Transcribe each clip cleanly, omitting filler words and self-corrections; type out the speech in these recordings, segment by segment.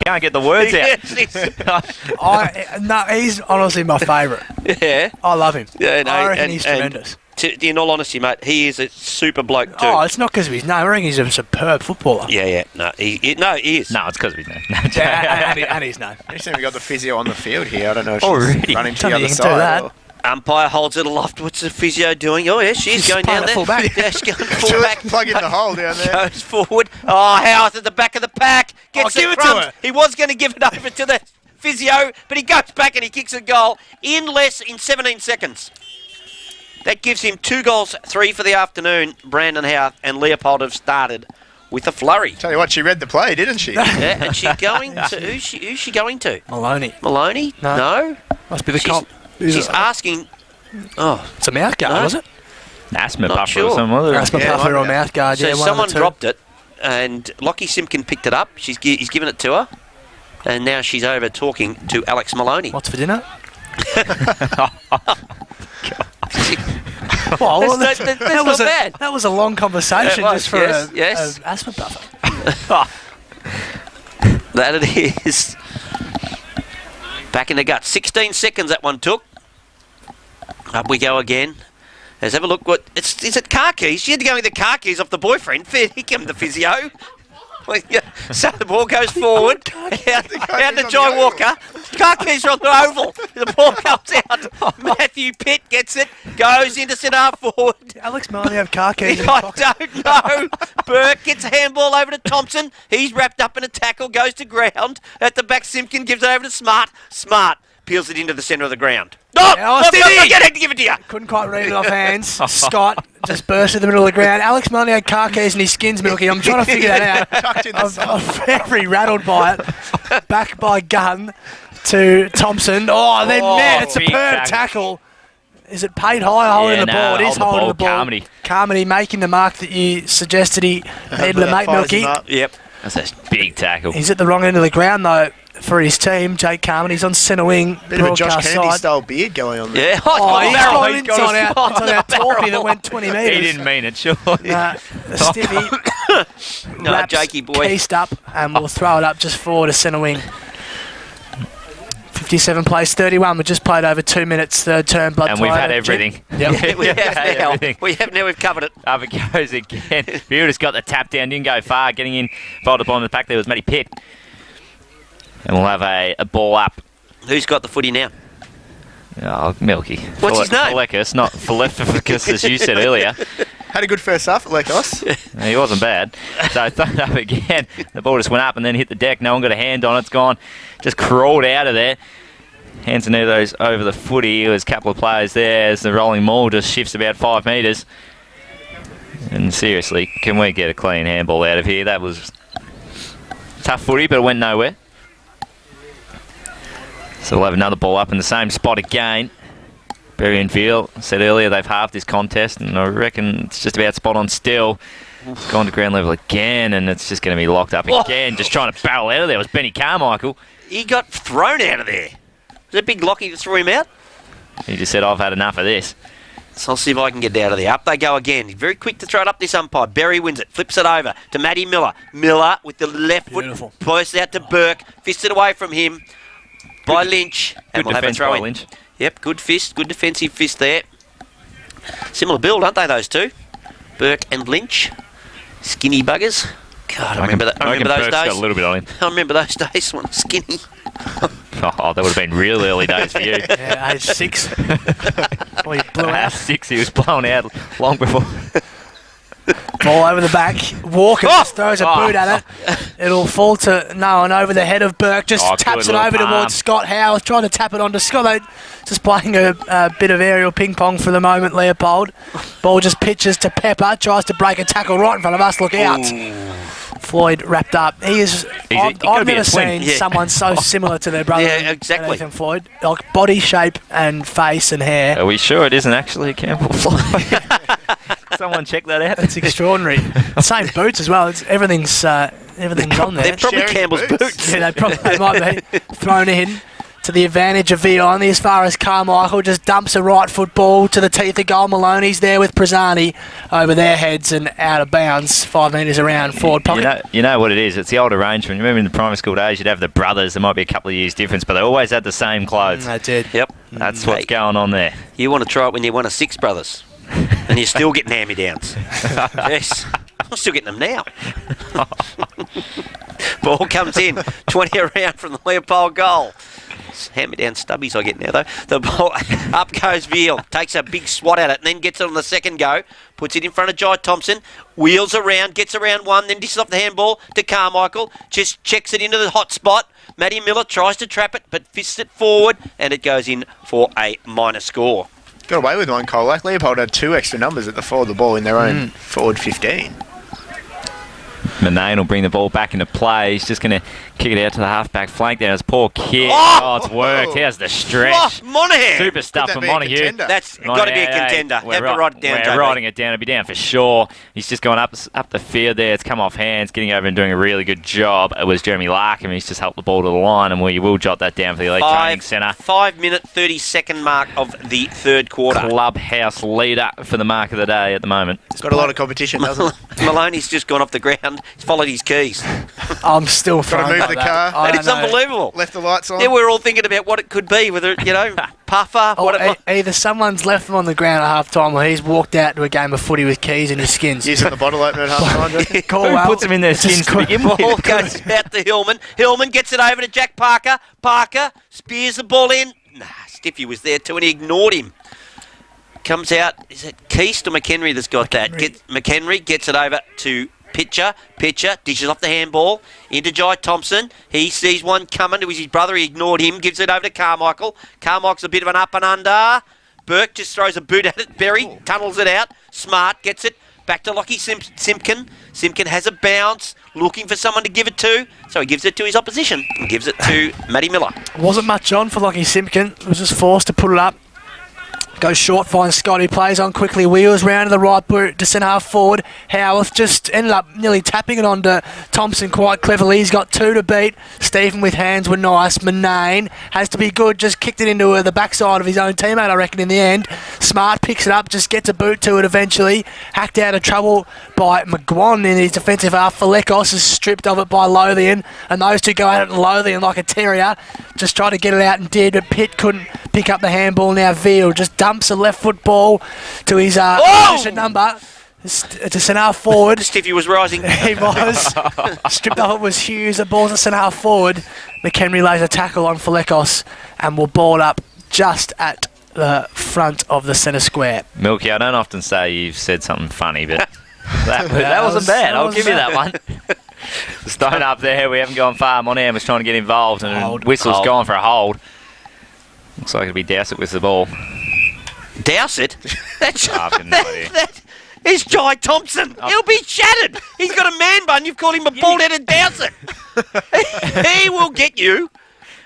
Can't get the words out. No, he's honestly my favourite. Yeah. I love him. Yeah, no, I reckon he's tremendous. In all honesty, mate, he is a super bloke too. Oh, it's not because of his name. I reckon he's a superb footballer. Yeah. No, he is. No, it's because of his name. and his name. He's even got the physio on the field here. I don't know if Already? she's running to Tell the me other you can do side. that. Umpire holds it aloft. What's the physio doing? Oh, yeah, she's going playing down at there. full back. Yeah, she's going full back. Plug in the hole down there. Goes forward. Oh, Howarth at the back of the pack. Gets give it to crumbs. her. He was going to give it over to the physio, but he goes back and he kicks a goal in 17 seconds. That gives him 2 goals, 3 for the afternoon. Brandon Howarth and Leopold have started with a flurry. Tell you what, she read the play, didn't she? Yeah, and she's going to... Who's she going to? Maloney. Maloney? No. Must be the She's- comp. She's asking... Oh, It's a mouth guard, No. was it? Asthma Not puffer sure. or something. wasn't it? Asthma Yeah, puffer like or that. mouth guard. so Yeah, one someone of the two. dropped it, and Lockie Simpkin picked it up. He's given it to her, and now she's over talking to Alex Maloney. What's for dinner? Well, That's not bad. That was a long conversation It was, just for yes. a asthma buffer. That it is. Back in the gut. 16 seconds that one took. Up we go again. Let's have a look. Is it car keys? She had to go with the car keys off the boyfriend. He gave him the physio. So the ball goes forward. out to Jai Walker. Car keys are on the oval. The ball comes out. Matthew Pitt gets it. Goes into centre half forward. Alex Maloney have car keys in his I pocket. don't know. Burke gets a handball over to Thompson. He's wrapped up in a tackle. Goes to ground. At the back, Simpkin gives it over to Smart. Smart peels it into the centre of the ground. Oh, Stevie! Get it, give it to you. Couldn't quite read it off hands. Scott just burst in the middle of the ground. Alex Maloney had car keys in his skins, Milky. I'm trying to figure that out. Tucked in the I'm very rattled by it. Back by gun to Thompson. Oh, then man, it's a big superb tackle. Is it paid high holding the ball? It is holding the ball. Carmody making the mark that you suggested he needed to make, Fires him Milky. up. Yep. That's a big tackle. He's at the wrong end of the ground, though, for his team. Jake Carmody. He's on centre wing. Bit of a Josh broadcast Kennedy side. style beard going on there. Yeah. Oh, he's barrel. got He's an got a inside out. spot It's on on our the torpy barrel. that went 20 metres. He didn't mean it, sure. Stevie No, wraps Jakey boy. Keist up and we'll throw it up just forward to centre wing. 57 plays 31. We just played over 2 minutes, third term. Blood And we've had tie. everything. Yep. We have now. everything. We've covered it. Up it goes again. Builders got the tap down, didn't go far. Getting in, folded on the back there was Matty Pitt. And we'll have a ball up. Who's got the footy now? Oh, Milky. What's his name? Flekus, not Faleficus, as you said earlier. Had a good first half at Lekos. He wasn't bad. So thrown up again. The ball just went up and then hit the deck. No one got a hand on it. It's gone. Just crawled out of there. Antonito's over the footy. There's a couple of players there as the rolling maul just shifts about 5 metres. And seriously, can we get a clean handball out of here? That was tough footy, but it went nowhere. So we'll have another ball up in the same spot again. Berrien Field said earlier they've halved this contest, and I reckon it's just about spot on still. It's gone to ground level again, and it's just going to be locked up again. Just trying to barrel out of there was Benny Carmichael. He got thrown out of there. Was it Big Lockie that threw him out? He just said, I've had enough of this. So I'll see if I can get out of there. Up they go again. He's very quick to throw it up this umpire. Berry wins it. Flips it over to Matty Miller. Miller with the left Beautiful. foot. Posts out to Burke. Fists it away from him by Lynch. And Good we'll have a defence throw by in. Lynch. Yep, good fist. Good defensive fist there. Similar build, aren't they, those two? Burke and Lynch. Skinny buggers. God, I remember that. I remember those Burke's got days. a little bit on him. I remember those days when I was skinny. Oh, that would have been real early days for you. Yeah, age 6. Well, he blew At out. 6, he was blown out long before. Ball over the back. Walker just throws a boot at it. It'll fall to no one over the head of Burke. Just taps good it over little palm. towards Scott Howarth. Trying to tap it onto Scott. They're just playing a bit of aerial ping pong for the moment, Leopold. Ball just pitches to Pepper. Tries to break a tackle right in front of us. Look out. Floyd wrapped up. He is. I've gotta be never a twin. seen someone so similar to their brother. Yeah, exactly. Ethan Floyd. Like body shape and face and hair. Are we sure it isn't actually a Campbell fly? Someone check that out. It's extraordinary. Same boots as well. Everything's on there. They're probably Sharing Campbell's boots. boots. Yeah, they might be thrown in to the advantage of Vio, only as far as Carmichael. Just dumps a right foot ball to the teeth of goal. Maloney's there with Prazzani over their heads and out of bounds, 5 metres around forward pocket. You know what it is? It's the old arrangement. Remember in the primary school days, you'd have the brothers. There might be a couple of years difference, but they always had the same clothes. They did. Yep. That's what's going on there. You want to try it when you're one of 6 brothers, and you're still getting hand-me-downs. Yes. I'm still getting them now. Ball comes in, 20 around from the Leopold goal. Hand-me-down stubbies I get now, though. The ball, up goes Veal, takes a big swat at it, and then gets it on the second go, puts it in front of Jai Thompson, wheels around, gets around one, then dishes off the handball to Carmichael, just checks it into the hot spot. Matty Miller tries to trap it, but fists it forward, and it goes in for a minor score. Got away with one, Colac. Leopold had 2 extra numbers at the forward of the ball in their own forward 15. Manane will bring the ball back into play. He's just going to kick it out to the half-back flank there. It's poor kick. Oh, it's worked. Here's the stretch. Oh, Monaghan. Super stuff from Montague. That's got to be a contender. We're Have to write it down, We're JB. writing it down. It'll be down for sure. He's just gone up the field there. It's come off hands, getting over and doing a really good job. It was Jeremy Larkham. He's just helped the ball to the line, and we will jot that down for the Elite Training Centre. 5-minute, 30-second mark of the third quarter. Clubhouse leader for the mark of the day at the moment. It's got a lot of competition, doesn't it? Maloney's just gone off the ground. He's followed his keys. I'm still Got to thrown move by the that. car. I That is don't know. unbelievable. Left the lights on. Yeah, we're all thinking about what it could be, whether, puffer, Or whatever. either someone's left him on the ground at half time or he's walked out to a game of footy with keys in his skins. Using the bottle opener at half time. Who Caldwell puts him in their skins to begin with? Ball goes out to Hillman. Hillman gets it over to Jack Parker. Parker spears the ball in. Nah, Stiffy was there too, and he ignored him. Comes out. Is it Keast or McHenry that's got that? McHenry gets it over to Pitcher dishes off the handball into Jai Thompson. He sees one coming. It was his brother. He ignored him. Gives it over to Carmichael. Carmichael's a bit of an up and under. Burke just throws a boot at it. Berry tunnels it out. Smart gets it back to Lockie Simpkin. Simpkin has a bounce, looking for someone to give it to. So he gives it to his opposition and gives it to Matty Miller. wasn't much on for Lockie Simpkin. Was just forced to put it up. Goes short, finds Scotty, plays on quickly, wheels round to the right boot to centre half forward. Howarth just ended up nearly tapping it onto Thompson quite cleverly. He's got 2 to beat. Stephen with hands were nice. Manane has to be good, just kicked it into the backside of his own teammate, I reckon, in the end. Smart picks it up, just gets a boot to it eventually. Hacked out of trouble by McGuan in his defensive half. Falekos is stripped of it by Lothian, and those two go at it, and Lothian like a terrier. Just tried to get it out and did, but Pitt couldn't pick up the handball. Now Veal just dumps a left foot ball to his position number to centre half forward. Stiffy was rising. He was. Stripped off it was Hughes. The ball's at centre half forward. McHenry lays a tackle on Falekos and will ball up just at the front of the centre square. Milky, I don't often say you've said something funny, but that wasn't bad. I'll give you that one. Stone up there. We haven't gone far. Monahan was trying to get involved, and Whistle's gone for a hold. Looks like it'll be Dowsett with the ball. Dowsett? idea. That is Jai Thompson. He'll be shattered. He's got a man bun. You've called him a bald-headed Dowsett. He will get you.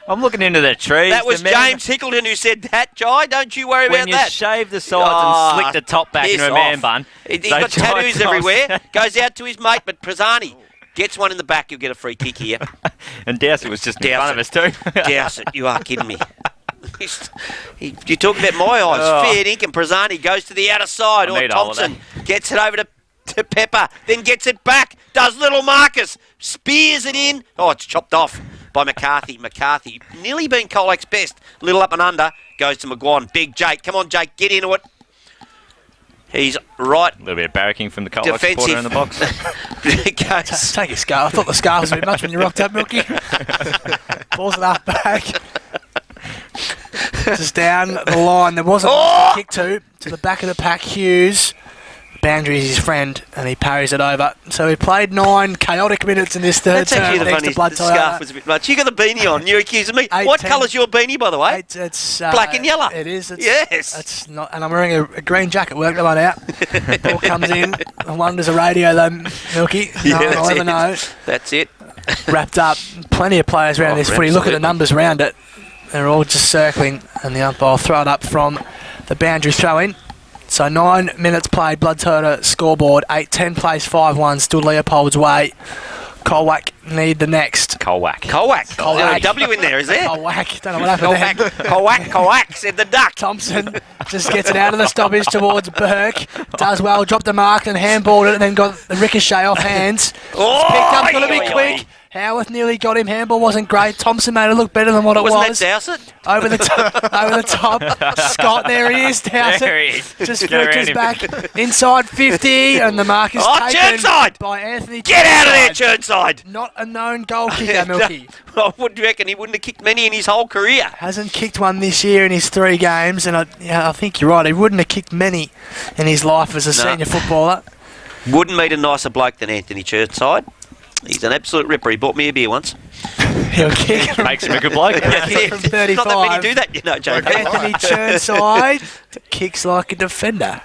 I'm looking into the trees. That was James Hickleton who said that, Jai. Don't you worry when about you that. shave the sides and slick the top back into a man bun. He's So got Jai tattoos Thompson- everywhere. Goes out to his mate, but Prazzani gets one in the back. You'll get a free kick here. And Dowsett was just in front of us too. Dowsett, you are kidding me. You're talking about my eyes. Fair ink, and Prazzani goes to the outer side. I Or need all of Thompson gets it over to Pepper, then gets it back. Does little Marcus. Spears it in. Oh, it's chopped off by McCarthy. McCarthy nearly been Colac's best. Little up and under. Goes to McGuan. Big Jake. Come on, Jake. Get into it. He's right. A little bit of barracking from the Colts Defensive. supporter in the box. It goes. Take your scarf. I thought the scarf was a bit much when you rocked up, Milky. Balls it up back. Just down the line. There wasn't a kick to the back of the pack. Hughes. Boundary is his friend, and he parries it over. So he played 9 chaotic minutes in this third That's actually term. the Thanks to funniest. Blood The scarf was a bit much. You got the beanie on. You're accusing me. What 18. colour's your beanie, by the way? It's Black and yellow. It is. Yes. It's not, and I'm wearing a green jacket. Work that one out. Ball comes in. I wonder does a radio though, Milky. No Yeah, one will that's ever it. know. That's it. Wrapped up. Plenty of players around this footy. Look at the absolutely. numbers around it. They're all just circling, and the umpire will throw it up from the boundary throw in. So 9 minutes played, Blood Turtle scoreboard, 8-10 plays 5-1, still Leopold's way. COLAC need the next. COLAC. COLAC. COLAC. A W in there, is there? COLAC. Don't know what happened there. COLAC, said the duck. Thompson just gets it out of the stoppage towards Burke. Does well, dropped the mark and handballed it and then got the ricochet off hands. Oh, Picked up, got to be quick. Howarth nearly got him. Handball wasn't great. Thompson made it look better than what it Wasn't was. that Dowsett? Over the top. Scott, there he is. Dowsett. There he is. Just Get around flickers him. back inside 50, and the mark is taken Churnside! by Anthony. Get out of there, Churnside. Churnside! Not a known goal kicker, Milky. I would reckon he wouldn't have kicked many in his whole career. Hasn't kicked one this year in his 3 games, and I think you're right. He wouldn't have kicked many in his life as a senior footballer. Wouldn't meet a nicer bloke than Anthony Churnside. He's an absolute ripper. He bought me a beer once. He'll kick Makes him a good bloke. from 35. Not that many do that, you know, JP. Anthony Churnside kicks like a defender.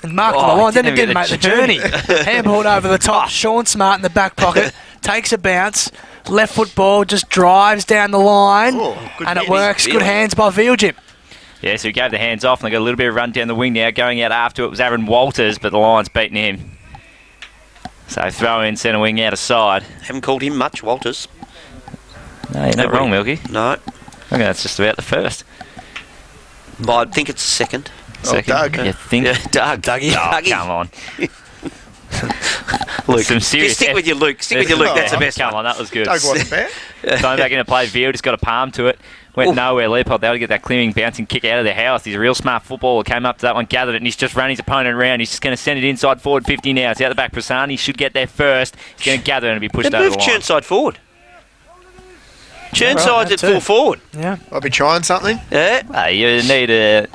And marked Oh, on the line, then didn't it didn't get the make the journey. Handballed over the top. Sean Smart in the back pocket. Takes a bounce. Left foot ball just drives down the line. Good And it hit. works. Good Good hit. hands by Vealjim. Yeah, so he gave the hands off and they got a little bit of run down the wing now. Going out after it was Aaron Walters, but the line's beating him. So throw in centre wing out of side. Haven't called him much, Walters. No, you're not wrong, Milky. No. I think that's just about the first. But I think it's second. Second. Doug. You think? Yeah, Doug. Oh, Dougie. come on. Luke. Some serious Stick with your Luke. Stick with your Luke. That's the best Come one. on, that was good. Doug wasn't bad. Going back into play, Veal just got a palm to it. Went nowhere. Leopold, they would get that clearing, bouncing kick out of their house. He's a real smart footballer. Came up to that one, gathered it, and he's just run his opponent around. He's just going to send it inside forward 50 now. It's out the back. Prasanni should get there first. He's going to gather it and be pushed They over moved the line. Churnside forward. Churnside's at that too. full forward. Yeah. I'll be trying something. Yeah, You need a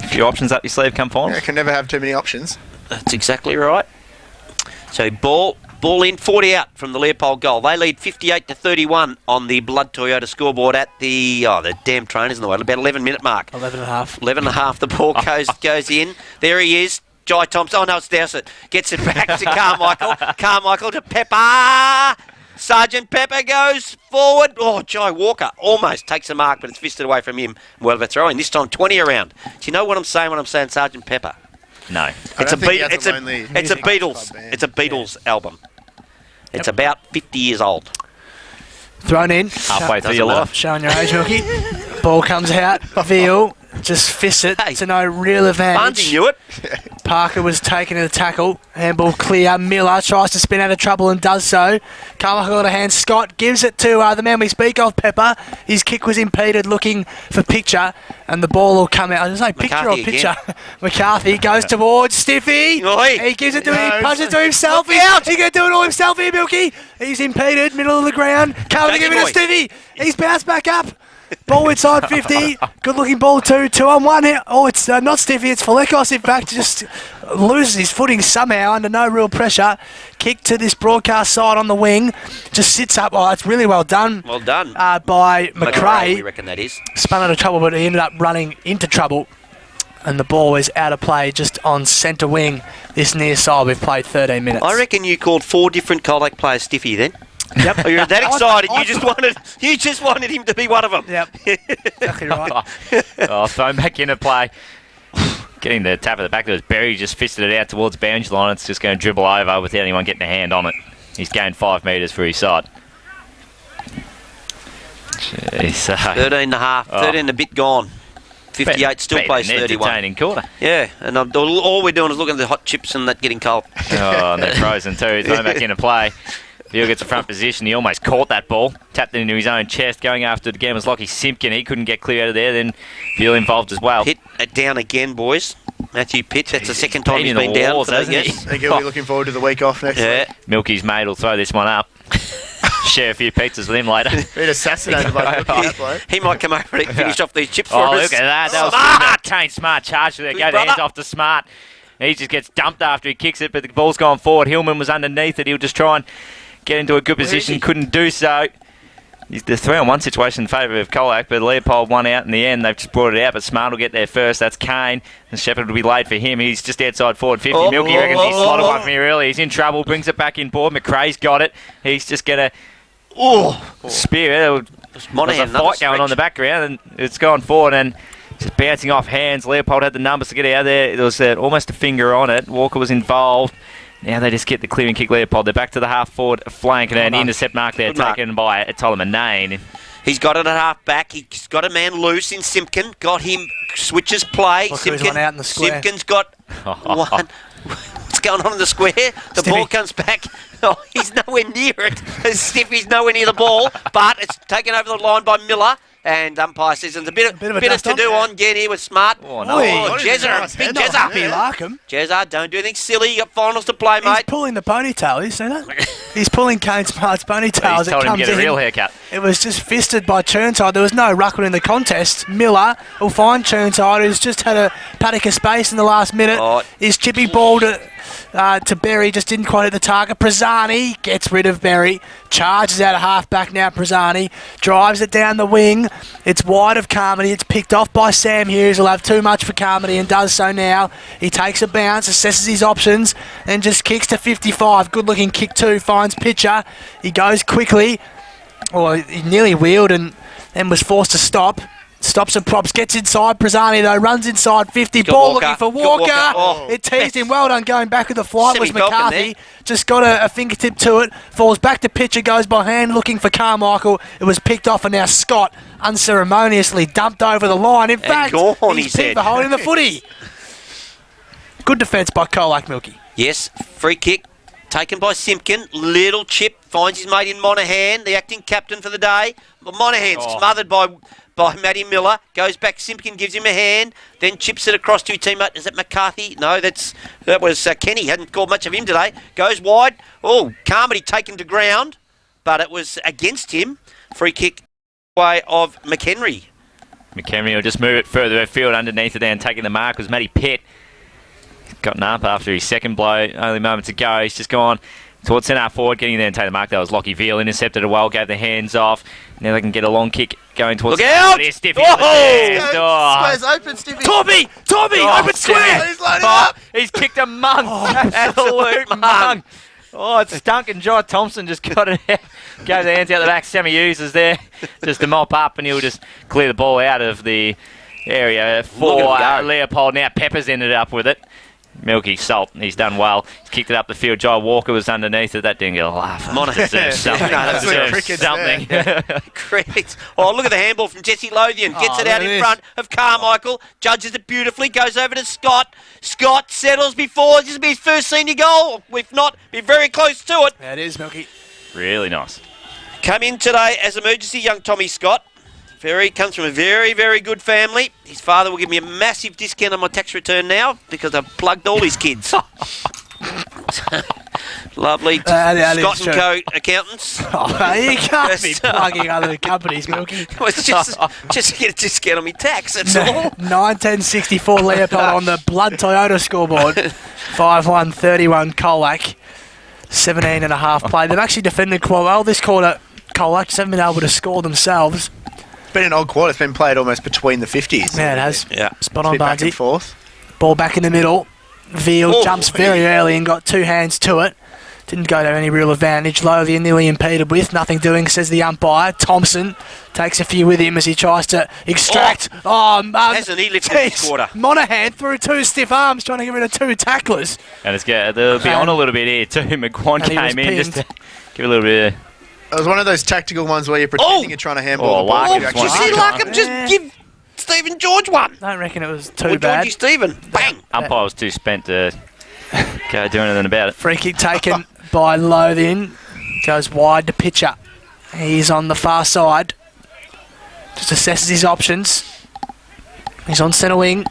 few options up your sleeve come final. I can never have too many options. that's exactly right. So ball in, 40 out from the Leopold goal. They lead 58-31 on the Blood Toyota scoreboard at the damn trainers in the way. About 11-minute mark. 11 and a half. 11.5. The ball goes in. There he is. Jai Thompson. Oh no, it's Dowsett. Gets it back to Carmichael. Carmichael to Pepper. Sergeant Pepper goes forward. Oh, Jai Walker almost takes a mark, but it's fisted away from him. Well, they're throwing this time 20 around. Do you know what I'm saying when I'm saying Sergeant Pepper? No. It's a don't think he has it's a a lonely it's a music Beatles club band. it's a Beatles album. It's about 50 years old. Thrown in. Halfway through Doesn't your matter. life. Showing your age, Milky. Ball comes out. Veal just fists it Hey. to no real Barnesy advantage. knew it. Parker was taken to the tackle. Handball clear. Miller tries to spin out of trouble and does so. Carmichael got a hand. Scott gives it to the man we speak of, Pepper. His kick was impeded, looking for picture, and the ball will come out. I was say picture McCarthy or picture. McCarthy goes towards Stiffy. Oi. He gives it to him. No, He punches it to himself. He's going to do it all himself here, Milky. He's impeded, middle of the ground. Coming to give it to boy. Stiffy. He's bounced back up. Ball inside 50. Good looking ball too. 2 on 1 here. Oh, it's not Stiffy. It's Falekos. In fact, just loses his footing somehow under no real pressure. Kick to this broadcast side on the wing. Just sits up. Oh, it's really well done. Well done. By we McRae. reckon that is. Spun out of trouble, but he ended up running into trouble. And the ball is out of play just on centre wing. This near side. We've played 13 minutes. I reckon you called 4 different COLAC players Stiffy then. Yep. Oh, you're that excited. I You just wanted him to be one of them. Yep. Exactly right. Thrown back into play. Getting the tap at the back. There was Berry just fisted it out towards boundary line. It's just going to dribble over without anyone getting a hand on it. He's gained 5 metres for his side. Jeez. 13.5. 13 a bit gone. 58 still plays 31. Entertaining quarter. Yeah, and all we're doing is looking at the hot chips and that getting cold. Oh, and they're frozen too. Thrown back into play. Veal gets a front position. He almost caught that ball. Tapped it into his own chest. Going after it again was Lockie Simpkin. He couldn't get clear out of there. Then Veal involved as well. Pitt down again, boys. Matthew Pitt, that's the second time he's in the been down walls, for that, hasn't he? yes. I think he'll be looking forward to the week off next week. Yeah. Milky's mate will throw this one up. Share a few pizzas with him later. Been assassinated by that bloke. He might come over and finish off these chips for Oh, us. look at that. That was Smart! good. Kane Smart charged with it. Good Gave the hands brother. off to Smart. He just gets dumped after he kicks it, but the ball's gone forward. Hillman was underneath it. He'll just try and get into a good position. Couldn't do so. The 3-on-1 situation in favour of Colac, but Leopold won out in the end. They've just brought it out, but Smart will get there first. That's Kane. And Shepherd will be late for him. He's just outside forward 50. Oh, Milky reckons he oh, slotted oh. one from here early. He's in trouble. Brings it back in board. McRae's got it. He's just going to spear it. There's a Monahan, another fight going on in the stretch. background, and it's gone forward and just bouncing off hands. Leopold had the numbers to get out there. There was almost a finger on it. Walker was involved. Now they just get the clearing kick, Leopold. They're back to the half-forward flank, and an intercept mark there taken by Solomon Nain. He's got it at half back. He's got a man loose in Simpkin. Got him. Switches play. Look who's one out in the square. Simpkin's got one. What's going on in the square? The ball comes back. Oh, he's nowhere near it. Stiffy's nowhere near the ball, but it's taken over the line by Miller. And umpire says there's a bit of to do on. Get here with Smart. Oh, no. Jezza. Big Jezza. Like him. Jezza, don't do anything silly. You got finals to play, mate. He's pulling the ponytail. You see that? He's pulling Kane Smart's ponytail as He's it told him comes to get a real in. haircut. It was just fisted by Churnside. There was no ruckman in the contest. Miller will find Churnside, who's just had a paddock of space in the last minute. Oh. His chippy ball to Berry just didn't quite hit the target. Prazzani gets rid of Berry. Charges out of half back now. Prazzani drives it down the wing. It's wide of Carmody. It's picked off by Sam Hughes. He'll have too much for Carmody and does so now. He takes a bounce, assesses his options, and just kicks to 55. Good looking kick two. Finds Pitcher. He goes quickly. Well, he nearly wheeled and then was forced to stop. Stops and props, gets inside. Prazzani, though, runs inside 50. Ball Walker. looking for Got Walker. Walker. Oh. It teased him. Well done going back with the flight was Semi-falcon McCarthy. there. Just got a fingertip to it. Falls back to Pitcher, goes by hand looking for Carmichael. It was picked off and now Scott unceremoniously dumped over the line. In fact, gone, he's he said. picked for holding the footy. Good defence by COLAC, Milky. Yes, free kick taken by Simpkin. Little chip finds his mate in Monaghan, the acting captain for the day. Monaghan's smothered by Matty Miller. Goes back. Simpkin gives him a hand. Then chips it across to his teammate. Is it McCarthy? No, that was Kenny. Hadn't called much of him today. Goes wide. Oh, Carmody taken to ground, but it was against him. Free kick way of McHenry. McHenry will just move it further afield underneath it there and taking the mark was Matty Pitt. He's gotten up after his second blow. Only moments ago. He's just gone towards centre forward, getting there and take the mark. That was Lockie Veal. Intercepted it well, gave the hands off. Now they can get a long kick going towards... Look out! There's Stiffy. Square's open, Stiffy. Tommy, open square. He's lining up. He's kicked a mung. Absolute mung. Oh, it's Duncan. Jai Thompson just got it out. Gave the hands out the back. Sammy Hughes is there just to mop up, and he'll just clear the ball out of the area for Leopold. Now Peppers ended up with it. Milky Salt, he's done well. He's kicked it up the field. Jai Walker was underneath it. That didn't get a laugh. Monaghan deserves something. that's Deserves something. Correct. Oh, look at the handball from Jesse Lothian. Gets it out in front of Carmichael. Judges it beautifully. Goes over to Scott. Scott settles before. This will be his first senior goal. If not, be very close to it. That is, Milky. Really nice. Come in today as emergency young Tommy Scott. Comes from a very, very good family. His father will give me a massive discount on my tax return now because I've plugged all his kids. Lovely. Scott and Co. accountants. You can't be plugging other companies, Milky. It's just to get a discount on my tax, that's all. 1964 Leopold on the Blood Toyota scoreboard. 5-1, 31 COLAC. 17 and a half play. They've actually defended quite well this quarter. COLAC haven't been able to score themselves. It's been an odd quarter. It's been played almost between the 50s. Yeah, it has. Yeah. Spot on, Back and Barnsey. forth. Ball back in the middle. Veal jumps very early and got two hands to it. Didn't go to any real advantage. Lothian nearly impeded with. Nothing doing, says the umpire. Thompson takes a few with him as he tries to extract. Hasn't he lifted this quarter? Monaghan threw two stiff arms trying to get rid of two tacklers. And they'll be on a little bit here too. McGuan came in just to give a little bit of... It was one of those tactical ones where you're pretending you're trying to handball the ball. Larkham You was actually You see can't. Larkham just give Stephen George one. I don't reckon it was too Or bad. Georgie Stephen. Bang. Umpire was too spent to go do anything about it. Free kick taken by Lothian. Goes wide to Pitcher. He's on the far side. Just assesses his options. He's on centre wing.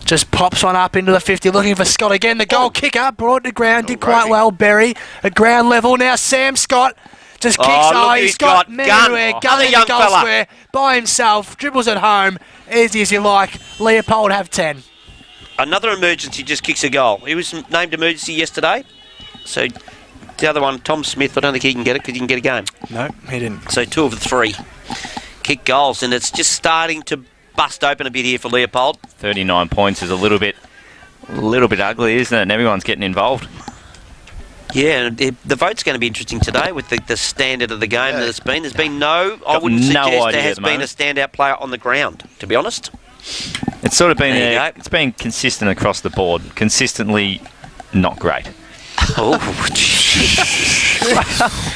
Just pops one up into the 50, looking for Scott again. The goal kicker brought it to ground, did quite well. Berry at ground level. Now Sam Scott just kicks. He's got men everywhere. Gun in the goal square by himself. Dribbles it home. Easy as you like. Leopold have 10. Another emergency just kicks a goal. He was named emergency yesterday. So the other one, Tom Smith, I don't think he can get it because he can get a game. No, he didn't. So 2 of the 3 kick goals, and it's just starting to bust open a bit here for Leopold. 39 points is a little bit ugly, isn't it? And everyone's getting involved. Yeah, and the vote's going to be interesting today with the standard of the game that it's been. There's been I wouldn't suggest there has been a standout player on the ground, to be honest. It's sort of been There you go. it's been consistent across the board. Consistently not great. Oh, jeez.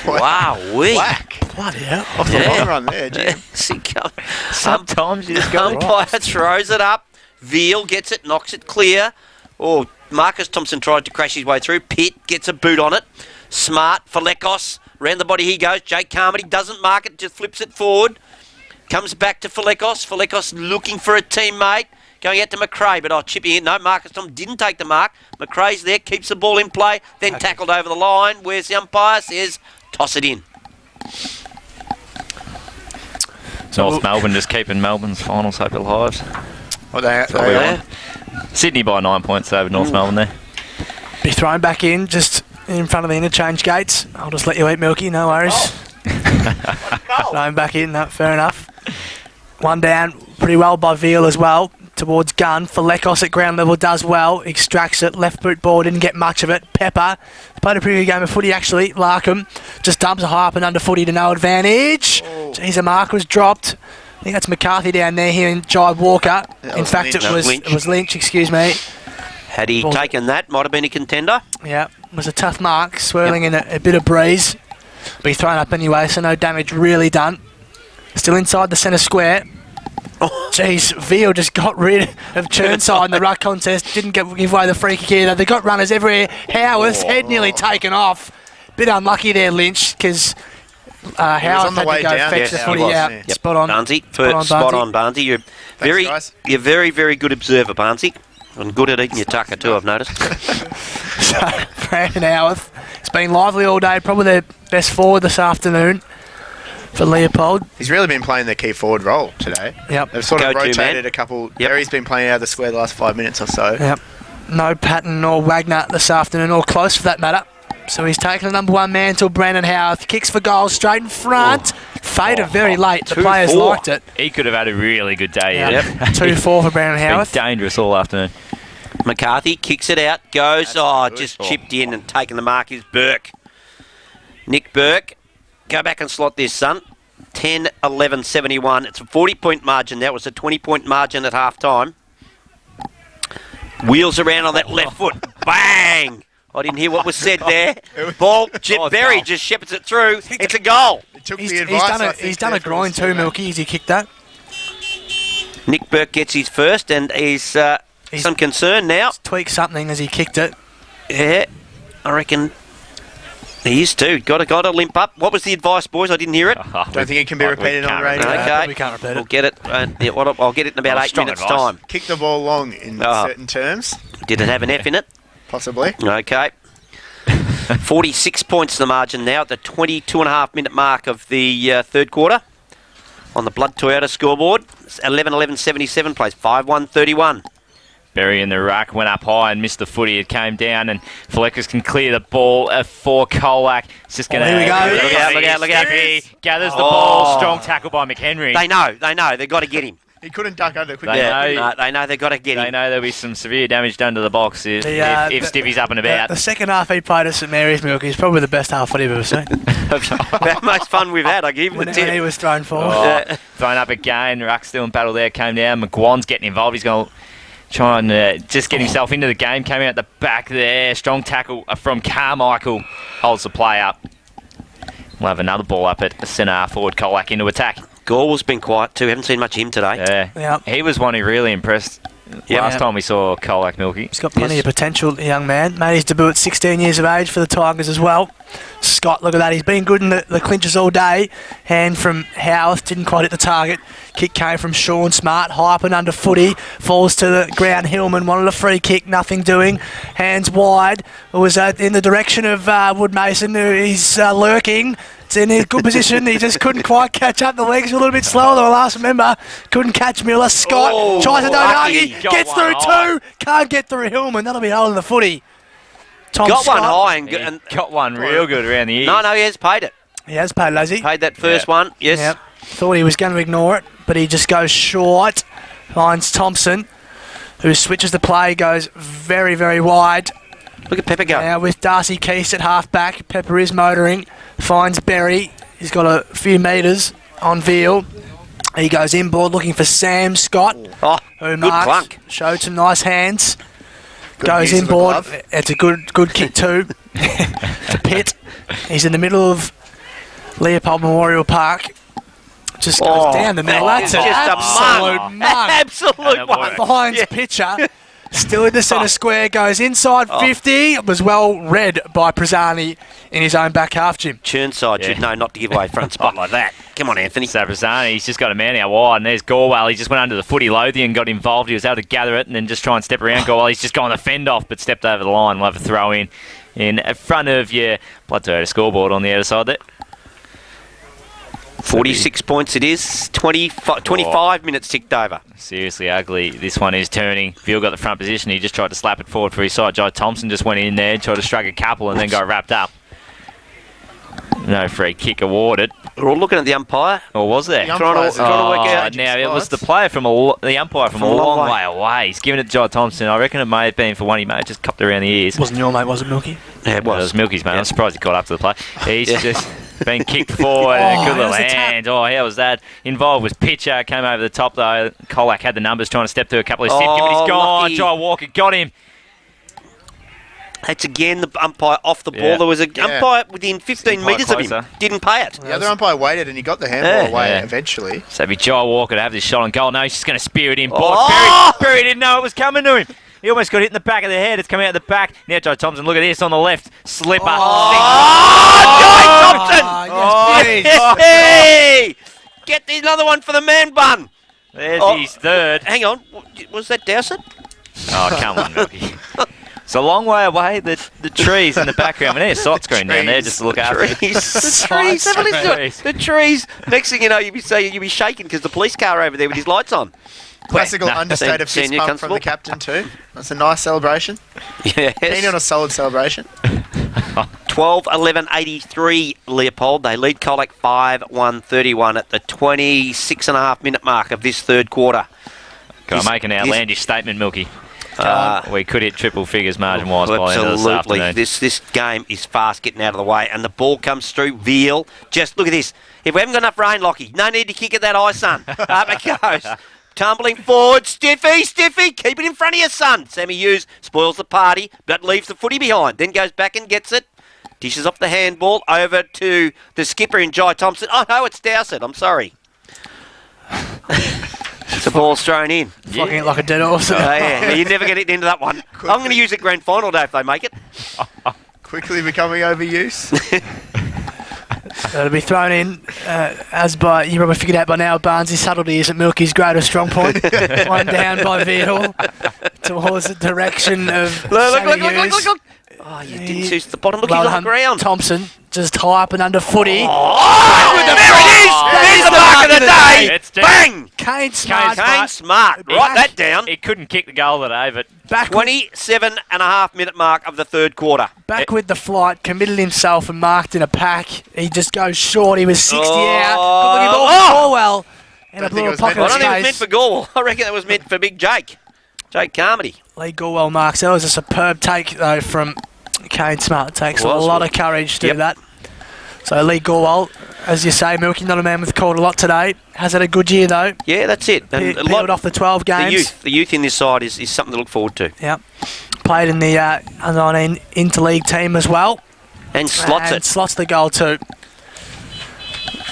Wow, we. Whack. Bloody hell. Off the long run there, Jim. Sometimes you just go. Umpire throws it up. Veal gets it, knocks it clear. Oh, Marcus Thompson tried to crash his way through. Pitt gets a boot on it. Smart for Lekos. Round the body he goes. Jake Carmody doesn't mark it, just flips it forward. Comes back to Falekos. Falekos looking for a teammate. Going out to McRae, but chipping in. No, Marcus Thompson didn't take the mark. McRae's there, keeps the ball in play, then tackled over the line. Where's the umpire? Says, toss it in. North Melbourne just keeping Melbourne's finals hope alive. What they Yeah. Sydney by 9 points over North Melbourne there. Be thrown back in, just in front of the interchange gates. I'll just let you eat, Milky, no worries. Thrown back in, no, fair enough. One down, pretty well by Veal as well. Towards Gunn. For Lekos at ground level does well. Extracts it. Left boot ball. Didn't get much of it. Pepper played a pretty good game of footy actually. Larkham just dumps a high up and under footy to no advantage. Jeez, a mark was dropped. I think that's McCarthy down there here in Jive Walker. In fact, it was Lynch, excuse me. Had he taken that, might have been a contender. Yeah, it was a tough mark. Swirling in a bit of breeze. Be thrown up anyway, so no damage really done. Still inside the centre square. Jeez, Veal just got rid of Churnside in the ruck contest. Didn't give away the free kick either. They got runners everywhere. Howarth's head nearly taken off. Bit unlucky there, Lynch, because Howarth had to go fetch the footy out. Yep. Spot on. Barnesy, Spot on, Barnesy. You're very, very good observer, Barnesy. And good at eating your tucker too, I've noticed. So, Brandon Howarth, it's been lively all day. Probably their best forward this afternoon for Leopold. He's really been playing the key forward role today. Yep. They've sort of Go-to rotated man. a couple. Yep. Barry's been playing out of the square the last 5 minutes or so. Yep. No Patton nor Wagner this afternoon, or close for that matter. So he's taken the number one man till Brandon Howarth. Kicks for goal straight in front. Faded very late. The players 2-4. liked it. He could have had a really good day. Yep. Yep. 2-4 for Brandon Howarth. Been dangerous all afternoon. McCarthy kicks it out, goes, just chipped in and taking the mark is Burke. Nick Burke, go back and slot this, son. 10-11-71. It's a 40-point margin. That was a 20-point margin at half-time. Wheels around on that left foot. Bang! I didn't hear what was said there. Ball, Berry just shepherds it through. It's a goal. It took the advice, He's done a groin too, Milky, as he kicked that. Nick Burke gets his first and he's some concern now. Tweaked something as he kicked it. Yeah, I reckon he is too. Got to limp up. What was the advice, boys? I didn't hear it. Don't think it can be repeated on radio. Okay. We can't repeat We'll it. get it. I'll get it in about 8 strong minutes' advice. time. Kick the ball long in certain terms, Did it have an F in it? possibly. Okay. 46 points the margin now at the 22.5-minute mark of the third quarter on the Blood Toyota scoreboard. It's 11-11-77 plays 5-1-31. Berry in the ruck, went up high and missed the footy. It came down and Fleckers can clear the ball for Colac. It's just going to... here we go. Look out. He gathers the ball. Strong tackle by McHenry. They know. They've got to get him. He couldn't duck under quickly. They know they've got to get They him. know there'll be some severe damage done to the box if Stiffy's up and about. The second half he played at St Mary's, Milky, is probably the best half footy I've ever seen. The most fun we've had, I give him the when tip. he was thrown forward. Thrown up again. Ruck's still in battle there. Came down. McGuan's getting involved. He's going to try and just get himself into the game. Came out the back there. Strong tackle from Carmichael. Holds the play up. We'll have another ball up at centre half forward. Colac into attack. Gorwell's been quiet too. Haven't seen much of him today. Yeah. He was one who really impressed last time we saw Colac Milky. He's got plenty of potential, the young man. Made his debut at 16 years of age for the Tigers as well. Scott, look at that. He's been good in the clinches all day. Hand from Howarth, didn't quite hit the target. Kick came from Sean Smart, high up and under footy. Falls to the ground. Hillman wanted a free kick, nothing doing. Hands wide. It was in the direction of Wood Mason, who is lurking. It's in a good position. He just couldn't quite catch up. The legs were a little bit slower than the last member. Couldn't catch Miller. Scott tries to Donaghy. Gets through two. Can't get through Hillman. That'll be holding the footy. Tom Got Scott. one high and Got one real good around the ears. no, he has paid it. He has paid, has he? Paid that first one. Yes. Yep. Thought he was going to ignore it, but he just goes short. Finds Thompson, who switches the play, goes very, very wide. Look at Pepper go. Now with Darcy Keast at half back, Pepper is motoring. Finds Berry. He's got a few metres on Veal. He goes inboard looking for Sam Scott, Oh, who good marks, clunk. showed some nice hands. Goes use of the inboard. glove. It's a good kick too. to Pitt. He's in the middle of Leopold Memorial Park. Just goes down the middle. That's an absolute mug. Absolute one. Finds pitcher. Still in the centre square. Goes inside 50. Was well read by Prazzani in his own back half, Jim. Churnside should know not to give away front spot like that. Come on, Anthony. So Prazzani, he's just got a man out wide, and there's Gorwell. He just went under the footy. Lothian got involved. He was able to gather it and then just try and step around Gorwell. He's just gone the fend off, but stepped over the line. We'll have a throw in front of your Bloodtoyota scoreboard on the other side there. 46 points it is. 25 minutes ticked over. Seriously ugly. This one is turning. Veal got the front position. He just tried to slap it forward for his side. Jai Thompson just went in there, tried to strike a couple and then got wrapped up. No free kick awarded. We're all looking at the umpire. Or was there? The Trying to work out. Now it was the player the umpire from a long way away. He's given it to Jai Thompson. I reckon it may have been for one he may have just cupped around the ears. Wasn't your mate, was it, Milky? Yeah, it was. It was Milky's mate. Yeah. I'm surprised he got up to the play. He's just been kicked forward and a good little hand. Oh, how was that? Involved was pitcher. Came over the top though. COLAC had the numbers trying to step through a couple of stiff, but he's gone. Lucky. Jai Walker got him. That's again the umpire off the ball. Yeah. There was an umpire within 15 Umpire metres of closer. him. Didn't pay it. The other umpire waited and he got the handball away eventually. So it'd be Jai Walker to have this shot on goal. No, he's just going to spear it in. Oh! Berry didn't know it was coming to him. He almost got hit in the back of the head. It's coming out the back. Now Jai Thompson, look at this on the left. Slipper. Jai Thompson! Yes, please. Hey! Get another one for the man bun. There's his third. Hang on. Was that Dowsett? Oh, come on, Milky. It's a long way away. The trees in the background. We need a side screen down there just to look after it. The trees. Have a listen to it. The trees. Next thing you know, you'll be shaking because the police car over there with his lights on. Classical understated fist Senior pump from constable. the captain too. That's a nice celebration. Keen on Yes. a solid celebration. 12-11-83 Leopold. They lead COLAC 5-1-31 at the 26.5 minute mark of this third quarter. Can I make an outlandish statement, Milky? We could hit triple figures margin-wise by the end of this Absolutely. afternoon. This game is fast getting out of the way, and the ball comes through. Veal. Just look at this. If we haven't got enough rain, Lockie, no need to kick at that eye, son. Up it goes. Tumbling forward. Stiffy. Keep it in front of your son. Sammy Hughes spoils the party, but leaves the footy behind. Then goes back and gets it. Dishes off the handball over to the skipper in Jai Thompson. Oh, no, it's Dowsett. I'm sorry. The ball's thrown in. Flogging it like a dead horse. Oh, yeah. You never get it into that one. I'm going to use it grand final day if they make it. Quickly becoming overuse. It'll be thrown in as by, you probably figured out by now, Barnes' subtlety isn't Milky's greatest strong point. One down by Veal towards the direction of Look. Oh, you didn't choose the bottom. Look, he's on the ground. Thompson just high up and under footy. Oh, there it is. There's the mark of the day. It's deep. Bang. Kane Smart. Kane Smart. Write that down. He couldn't kick the goal today, but Back 27.5 minute mark of the third quarter. Back with the flight, committed himself and marked in a pack. He just goes short. He was 60 out. Good looking ball for Orwell. And a think it little was pocket I of don't think it was meant space. for Gorwell. I reckon it was meant for Big Jake. Jake Carmody. Lee Gorwell marks. That was a superb take, though, from Kane Smart. It takes a lot of courage to do that. So Lee Gorwell, as you say, Milky, not a man with called a lot today. Has had a good year, though. Yeah, that's it. And a Peeled off the 12 games. The youth in this side is something to look forward to. Yep. Played in the under-19 interleague team as well. And slots and it. slots the goal too.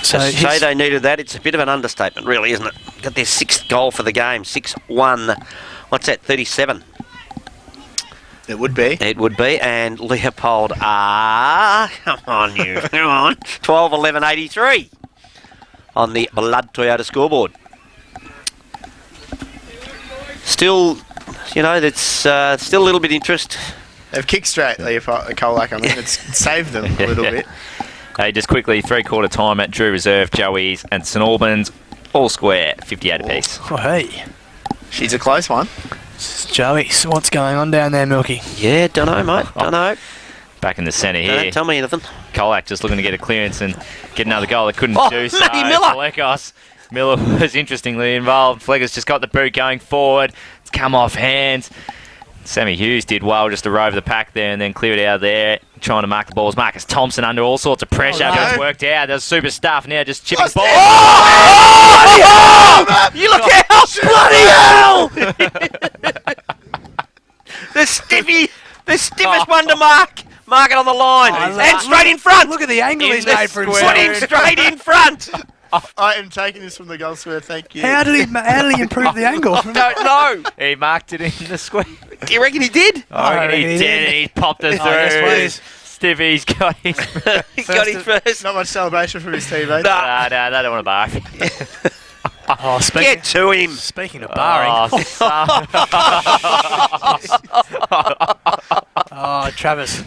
So To say they needed that, it's a bit of an understatement, really, isn't it? Got their sixth goal for the game. 6-1. What's that, 37? It would be. It would be. And Leopold are... Come on, you. Come on. 12-11-83 on the Blood Toyota scoreboard. Still, you know, that's still a little bit of interest. They've kicked straight, COLAC. I mean, it's saved them a little bit. hey, just quickly, three-quarter time at Drew Reserve, Joey's and St Albans, all square, 58 apiece. Oh, hey. She's a close one. Joey, so what's going on down there, Milky? Yeah, don't know, mate. Don't know. Back in the centre here. Don't tell me anything. COLAC just looking to get a clearance and get another goal. They couldn't Oh, do so. Matty Miller. Miller was interestingly involved. Fleggers just got the boot going forward. It's come off hands. Sammy Hughes did well just to rove the pack there and then clear it out of there, trying to mark the balls. Marcus Thompson under all sorts of pressure, Oh, no. but it's worked out. There's super stuff now, just chipping Lost balls. it. Oh! You look out! Bloody hell! The stiffest one to mark Mark it on the line. And straight in front. Look at the angle he's In the made for square. Put him himself. straight in front. I am taking this from the goal square. Thank you. How did he improve the angle? Don't know. He marked it in the square. Do you reckon he did? I reckon he did. He popped it through. yes, please. Stiffy's got his. He got his first. Not much celebration from his teammates. Nah. No, they don't want to bark. Oh, Get to him. speaking of barring. Oh, Travis.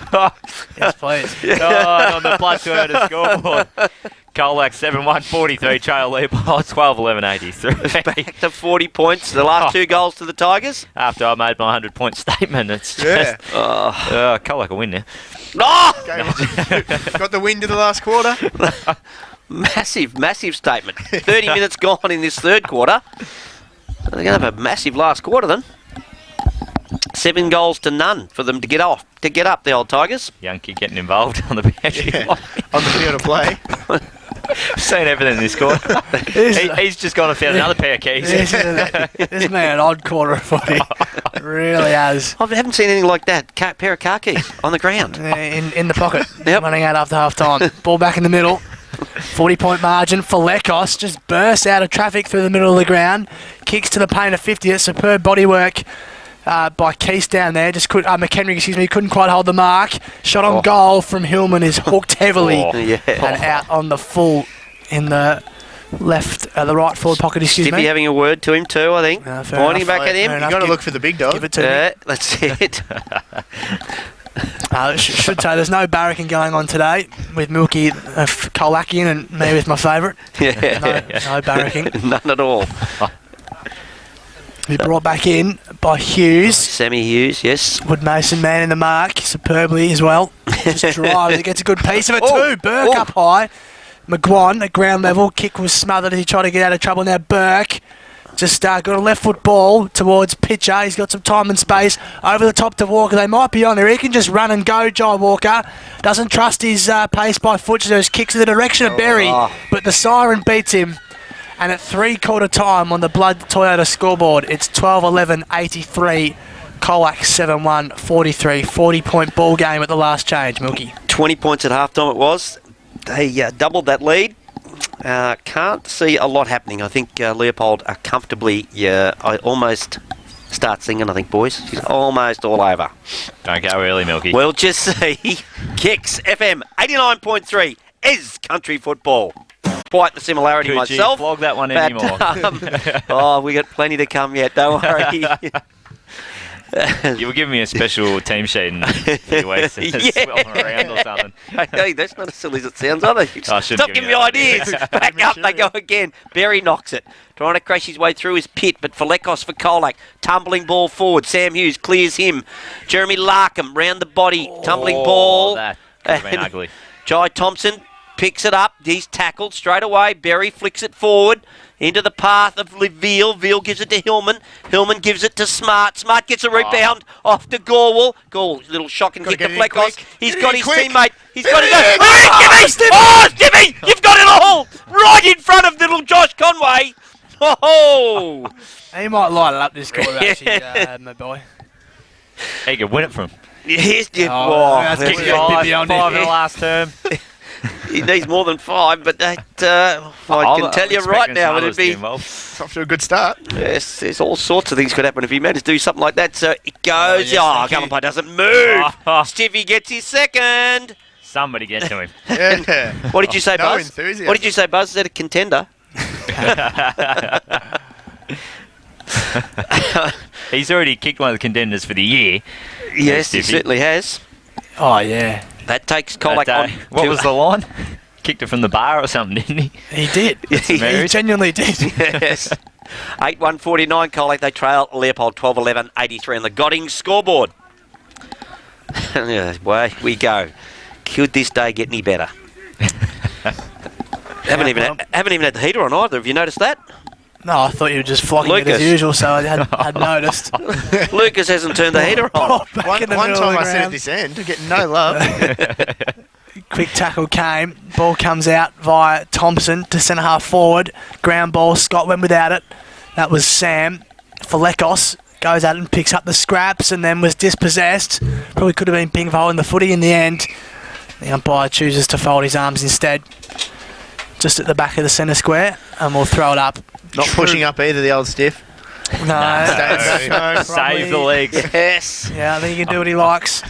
Yes, please. God, on the plus 2 to scoreboard. COLAC 7-1-43, trail Leopold 12-11-83. Back to 40 points. The last 2 goals to the Tigers. After I made my 100-point statement, it's just... Yeah. COLAC will win now. Oh! Got the win to the last quarter. Massive statement. 30 minutes gone in this third quarter. They're going to have a massive last quarter then. 7 goals to none for them to get up, the old Tigers. Young kid getting involved on the bench. Yeah. On the field of play. Seen everything this quarter. He's just gone and found another pair of keys. This has been an odd quarter of footy. It really has. I haven't seen anything like that. Pair of car keys on the ground. In the pocket. Yep. Running out after half time. Ball back in the middle. 40-point margin for Lekos. Just bursts out of traffic through the middle of the ground. Kicks to the paint of 50th. Superb bodywork by Keith down there. McHenry, couldn't quite hold the mark. Shot on goal from Hillman is hooked heavily Yeah. and out on the full in the the right forward pocket. Stiffy having a word to him too, I think. Fair Pointing enough. back at him. Fair You've enough. got to look for the big dog. Give it to me. That's it. Should say there's no barracking going on today with Milky Colacian and me with my favourite. Yeah. No barracking. None at all. Be brought back in by Hughes. Sammy Hughes, yes. Wood Mason man in the mark superbly as well. Just drives. He gets a good piece of it Oh, too. Burke oh. up high. McGuan at ground level. Kick was smothered as he tried to get out of trouble. Now Burke just got a left foot ball towards pitcher. He's got some time and space over the top to Walker. They might be on there. He can just run and go. Jai Walker doesn't trust his pace by foot, so there's kicks in the direction of Berry, but the siren beats him. And at 3/4 time on the Blood Toyota scoreboard, it's 12-11-83. COLAC 7-1-43. 40-point ball game at the last change, Milky. 20 points at halftime it was. They doubled that lead. Can't see a lot happening. I think Leopold are comfortably... I almost start singing, I think, boys. She's almost all over. Don't go early, Milky. We'll just see. Kicks FM 89.3 is country football. Quite the similarity Could myself. you flog that one Anymore? We got plenty to come yet, don't worry. You were giving me a special team sheet in a few weeks. Swelling around or something. Hey, that's not as silly as it sounds, are they? I shouldn't Stop give giving you me that ideas. Back up, they go again. Berry knocks it. Trying to crash his way through his pit, but for Lekos for COLAC. Tumbling ball forward. Sam Hughes clears him. Jeremy Larkham round the body. Tumbling ball. That could have been And ugly. Jai Thompson picks it up. He's tackled straight away. Berry flicks it forward into the path of Veal. Veal gives it to Hillman. Hillman gives it to Smart. Smart gets a rebound off to Gorwell. Gorwell, little shocking kick to get it in Fleckos. quick. He's Get got it his in quick. teammate. He's Get got it his in. Oh, Stiffy! Oh, Stiffy! You've got it all! Right in front of little Josh Conway. Oh! He might light it up this quarter, actually, my boy. He could win it from. Yes, you. Oh, that's that's good. good. Yeah. Five beyond in it. the last term. He needs more than 5, but that I can tell you right now, it'd be. It's off to a good start. Yes, there's all sorts of things could happen if he managed to do something like that. So it goes. yes, Oh, thank you. Gummerpie doesn't move. Oh. Stiffy gets his second. Somebody get to him. Yeah. What did you say, No Buzz? enthusiasm. What did you say, Buzz? Is that a contender? He's already kicked one of the contenders for the year. Yes, he Stiffy. certainly has. Oh, yeah. That takes COLAC But, on. what to- was the line? Kicked it from the bar or something, didn't he? He did. he married. genuinely did. Yes. 8-1-49 COLAC. They trail Leopold 12-11-83 on the Godding scoreboard. Yeah, away we go. Could this day get any better? haven't even had the heater on either. Have you noticed that? No, I thought you were just flocking it Lucas. as usual, so I had noticed. Lucas hasn't turned the heater on. Back One in the time middle of the I said at ground. this end, I'm getting no love. Quick tackle came. Ball comes out via Thompson to centre half forward. Ground ball. Scott went without it. That was Sam for Lekos. goes at it and picks up the scraps and then was dispossessed. Probably could have been ping in the footy in the end. The umpire chooses to fold his arms instead. Just at the back of the centre square, and we'll throw it up. Not pushing up either, the old stiff. No. Save the legs. Yes. Yeah, I think he can do what he likes.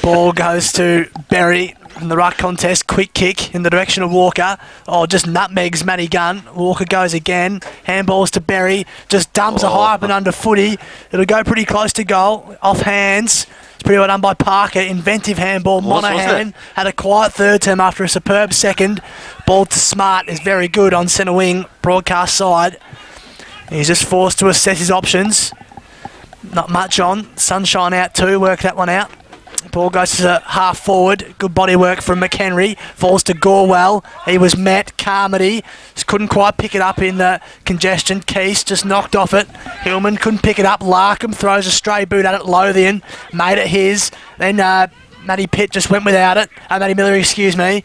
Ball goes to Berry in the ruck contest. Quick kick in the direction of Walker. Oh, just nutmegs Matty Gunn. Walker goes again. Handballs to Berry. Just dumps a high up and under footy. It'll go pretty close to goal. Off hands. It's pretty well done by Parker. Inventive handball. Monahan had a quiet third term after a superb second. Ball to Smart is very good on centre wing. Broadcast side. He's just forced to assess his options. Not much on. Sunshine out too. Work that one out. Ball goes to half forward. Good body work from McHenry. Falls to Gorwell. He was met. Carmody just couldn't quite pick it up in the congestion. Keese just knocked off it. Hillman couldn't pick it up. Larkham throws a stray boot at it. Lothian made it his. Then Matty Pitt just went without it. Matty Miller, excuse me.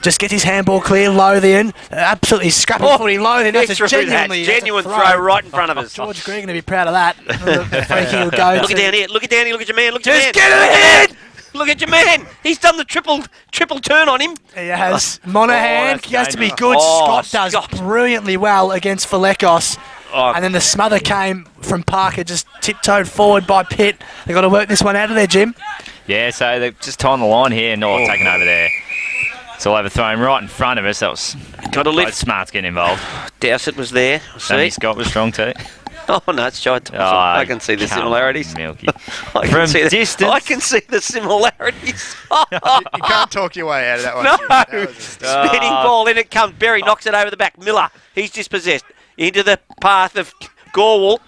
Just gets his handball clear. Lothian, absolutely scrappy footy. Lothian, that's a genuine throw right in front of us. George Green going to be proud of that. The free kick will go. Look at down here. Look at down here. Look at your man. Look at your man. Just get it ahead. Look at your man. He's done the triple turn on him. He has. Monahan, that's he has to be dangerous. good. Oh, Scott does Scott. brilliantly well against Falekos. Oh. And then the smother came from Parker, just tiptoed forward by Pitt. They've got to work this one out of there, Jim. Yeah, so they're just tying the line here. No, taken over there. It's all overthrown right in front of us. That was Got to both lift. Smarts getting involved. Dowsett was there. Sammy See? Scott was strong too. Oh, no, it's Jai Thompson. I can see the come similarities. on, Milky. I From see distance. I can see the similarities. You can't talk your way out of that one. No. Jim. That was a start. Spinning ball, in it comes. Berry knocks it over the back. Miller, he's dispossessed. Into the path of Gorwell.